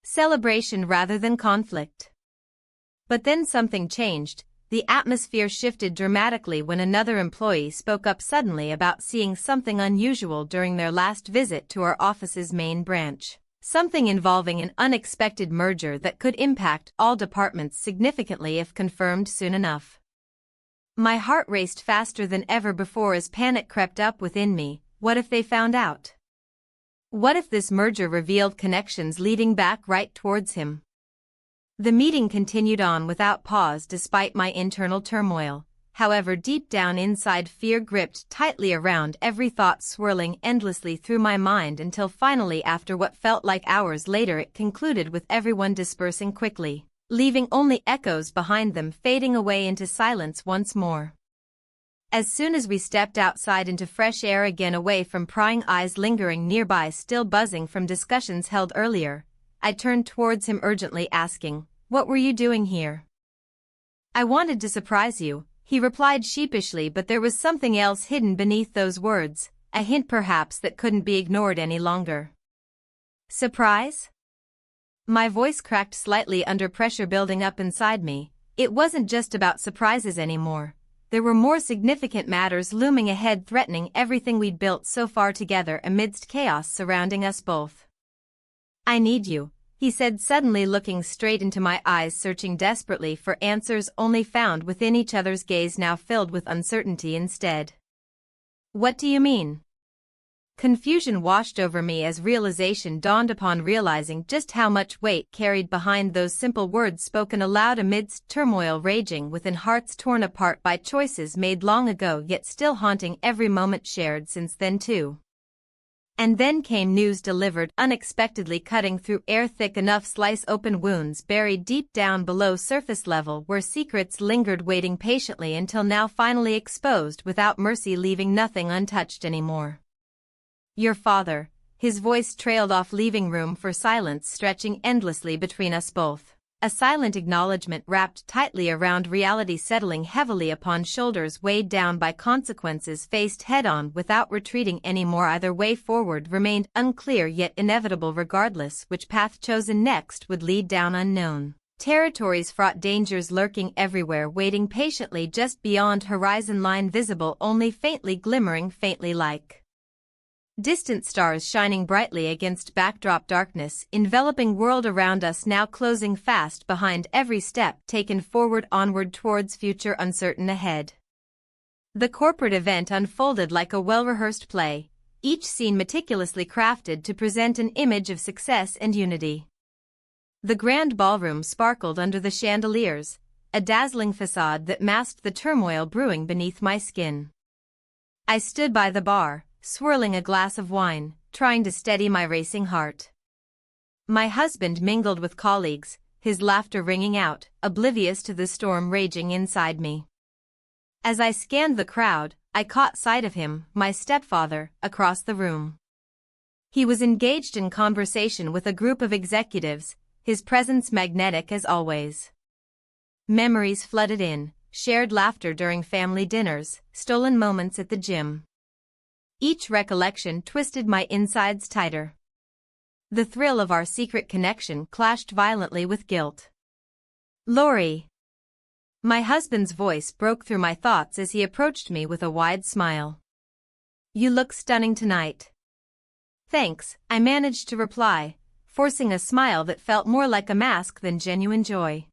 celebration rather than conflict. But then something changed. The atmosphere shifted dramatically when another employee spoke up suddenly about seeing something unusual during their last visit to our office's main branch. Something involving an unexpected merger that could impact all departments significantly if confirmed soon enough. My heart raced faster than ever before as panic crept up within me. What if they found out? What if this merger revealed connections leading back right towards him? The meeting continued on without pause despite my internal turmoil. However, deep down inside, fear gripped tightly around every thought, swirling endlessly through my mind until finally, after what felt like hours later, it concluded with everyone dispersing quickly, leaving only echoes behind them, fading away into silence once more. As soon as we stepped outside into fresh air again, away from prying eyes lingering nearby, still buzzing from discussions held earlier, I turned towards him urgently, asking, "What were you doing here?" "I wanted to surprise you," he replied sheepishly, but there was something else hidden beneath those words, a hint perhaps that couldn't be ignored any longer. "Surprise?" My voice cracked slightly under pressure building up inside me. It wasn't just about surprises anymore. There were more significant matters looming ahead, threatening everything we'd built so far together amidst chaos surrounding us both. "I need you," he said suddenly, looking straight into my eyes, searching desperately for answers only found within each other's gaze, now filled with uncertainty instead. "What do you mean?" Confusion washed over me as realization dawned upon realizing just how much weight carried behind those simple words spoken aloud amidst turmoil raging within hearts torn apart by choices made long ago yet still haunting every moment shared since then too. And then came news delivered unexpectedly, cutting through air thick enough slice open wounds buried deep down below surface level where secrets lingered, waiting patiently until now finally exposed without mercy, leaving nothing untouched anymore. "Your father," his voice trailed off, leaving room for silence stretching endlessly between us both. A silent acknowledgement wrapped tightly around reality, settling heavily upon shoulders weighed down by consequences faced head-on without retreating anymore. Either way forward remained unclear yet inevitable, regardless which path chosen next would lead down unknown territories, fraught dangers lurking everywhere, waiting patiently just beyond horizon line, visible only faintly, glimmering faintly like distant stars shining brightly against backdrop darkness, enveloping world around us, now closing fast behind every step taken forward, onward towards future uncertain ahead. The corporate event unfolded like a well-rehearsed play, each scene meticulously crafted to present an image of success and unity. The grand ballroom sparkled under the chandeliers, a dazzling facade that masked the turmoil brewing beneath my skin. I stood by the bar, swirling a glass of wine, trying to steady my racing heart. My husband mingled with colleagues, his laughter ringing out, oblivious to the storm raging inside me. As I scanned the crowd, I caught sight of him, my stepfather, across the room. He was engaged in conversation with a group of executives, his presence magnetic as always. Memories flooded in, shared laughter during family dinners, stolen moments at the gym. Each recollection twisted my insides tighter. The thrill of our secret connection clashed violently with guilt. "Lori." My husband's voice broke through my thoughts as he approached me with a wide smile. "You look stunning tonight." "Thanks," I managed to reply, forcing a smile that felt more like a mask than genuine joy.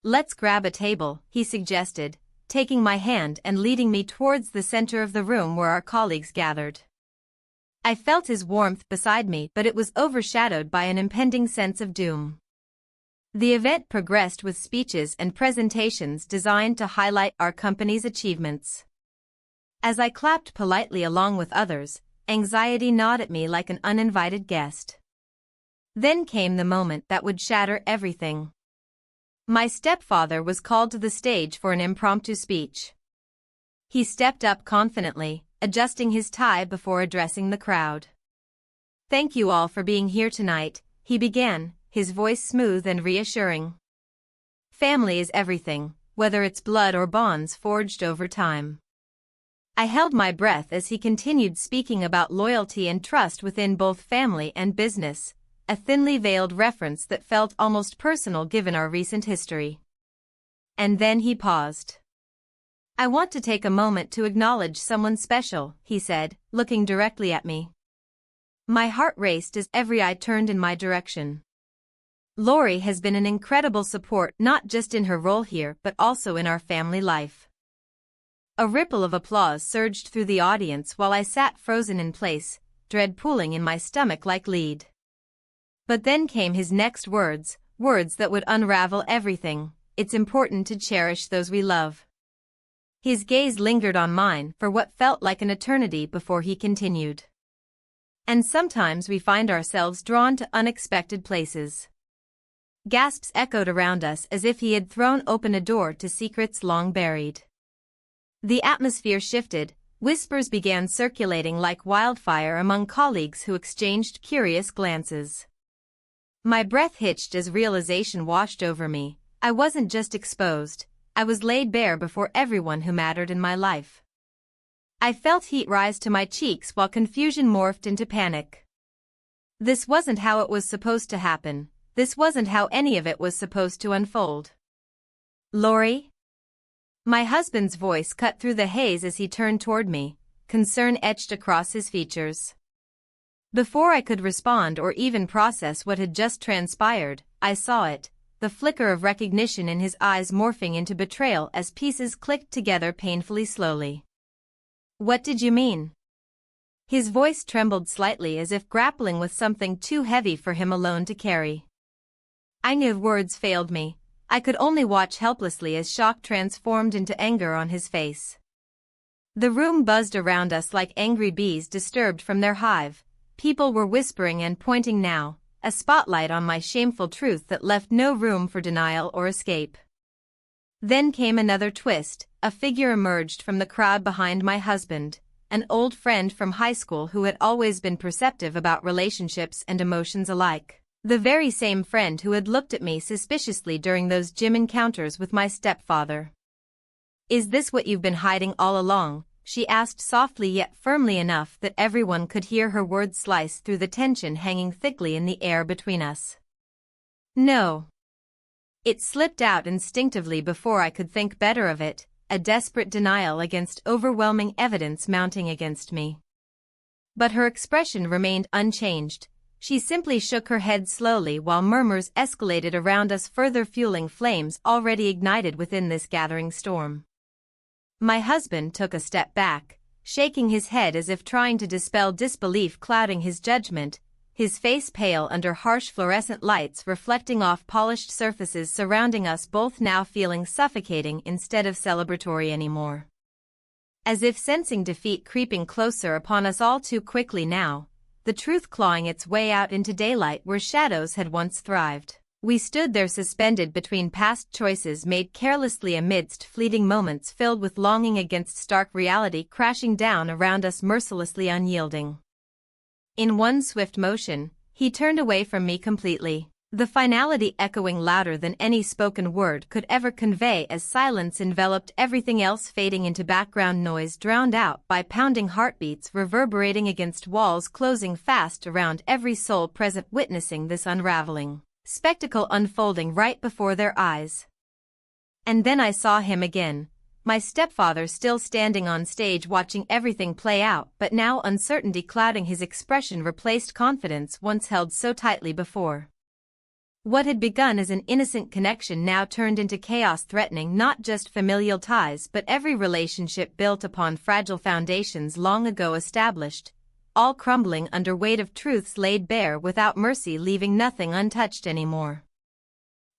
"Let's grab a table," he suggested, taking my hand and leading me towards the center of the room where our colleagues gathered. I felt his warmth beside me, but it was overshadowed by an impending sense of doom. The event progressed with speeches and presentations designed to highlight our company's achievements. As I clapped politely along with others, anxiety gnawed at me like an uninvited guest. Then came the moment that would shatter everything. My stepfather was called to the stage for an impromptu speech. He stepped up confidently, adjusting his tie before addressing the crowd. "Thank you all for being here tonight," he began, his voice smooth and reassuring. "Family is everything, whether it's blood or bonds forged over time." I held my breath as he continued speaking about loyalty and trust within both family and business, a thinly veiled reference that felt almost personal given our recent history. And then he paused. "I want to take a moment to acknowledge someone special," he said, looking directly at me. My heart raced as every eye turned in my direction. "Lori has been an incredible support not just in her role here but also in our family life." A ripple of applause surged through the audience while I sat frozen in place, dread pooling in my stomach like lead. But then came his next words, words that would unravel everything. "It's important to cherish those we love." His gaze lingered on mine for what felt like an eternity before he continued. "And sometimes we find ourselves drawn to unexpected places." Gasps echoed around us as if he had thrown open a door to secrets long buried. The atmosphere shifted, whispers began circulating like wildfire among colleagues who exchanged curious glances. My breath hitched as realization washed over me. I wasn't just exposed, I was laid bare before everyone who mattered in my life. I felt heat rise to my cheeks while confusion morphed into panic. This wasn't how it was supposed to happen. This wasn't how any of it was supposed to unfold. "Lori?" My husband's voice cut through the haze as he turned toward me, concern etched across his features. Before I could respond or even process what had just transpired, I saw it, the flicker of recognition in his eyes morphing into betrayal as pieces clicked together painfully slowly. "What did you mean?" His voice trembled slightly as if grappling with something too heavy for him alone to carry. I knew words failed me. I could only watch helplessly as shock transformed into anger on his face. The room buzzed around us like angry bees disturbed from their hive. People were whispering and pointing now, a spotlight on my shameful truth that left no room for denial or escape. Then came another twist. A figure emerged from the crowd behind my husband, an old friend from high school who had always been perceptive about relationships and emotions alike. The very same friend who had looked at me suspiciously during those gym encounters with my stepfather. "Is this what you've been hiding all along?" she asked softly yet firmly enough that everyone could hear her words slice through the tension hanging thickly in the air between us. "No." It slipped out instinctively before I could think better of it, a desperate denial against overwhelming evidence mounting against me. But her expression remained unchanged. She simply shook her head slowly while murmurs escalated around us, further fueling flames already ignited within this gathering storm. My husband took a step back, shaking his head as if trying to dispel disbelief clouding his judgment, his face pale under harsh fluorescent lights reflecting off polished surfaces surrounding us both, now feeling suffocating instead of celebratory anymore. As if sensing defeat creeping closer upon us all too quickly now, the truth clawing its way out into daylight where shadows had once thrived. We stood there suspended between past choices made carelessly amidst fleeting moments filled with longing against stark reality crashing down around us mercilessly unyielding. In one swift motion, he turned away from me completely, the finality echoing louder than any spoken word could ever convey as silence enveloped everything else, fading into background noise drowned out by pounding heartbeats reverberating against walls closing fast around every soul present witnessing this unraveling spectacle unfolding right before their eyes. And then I saw him again, my stepfather still standing on stage watching everything play out, but now uncertainty clouding his expression replaced confidence once held so tightly before. What had begun as an innocent connection now turned into chaos, threatening not just familial ties but every relationship built upon fragile foundations long ago established, all crumbling under weight of truths laid bare without mercy, leaving nothing untouched anymore.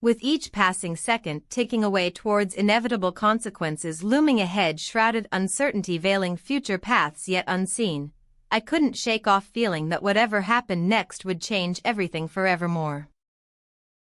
With each passing second ticking away towards inevitable consequences looming ahead, shrouded uncertainty veiling future paths yet unseen, I couldn't shake off feeling that whatever happened next would change everything forevermore.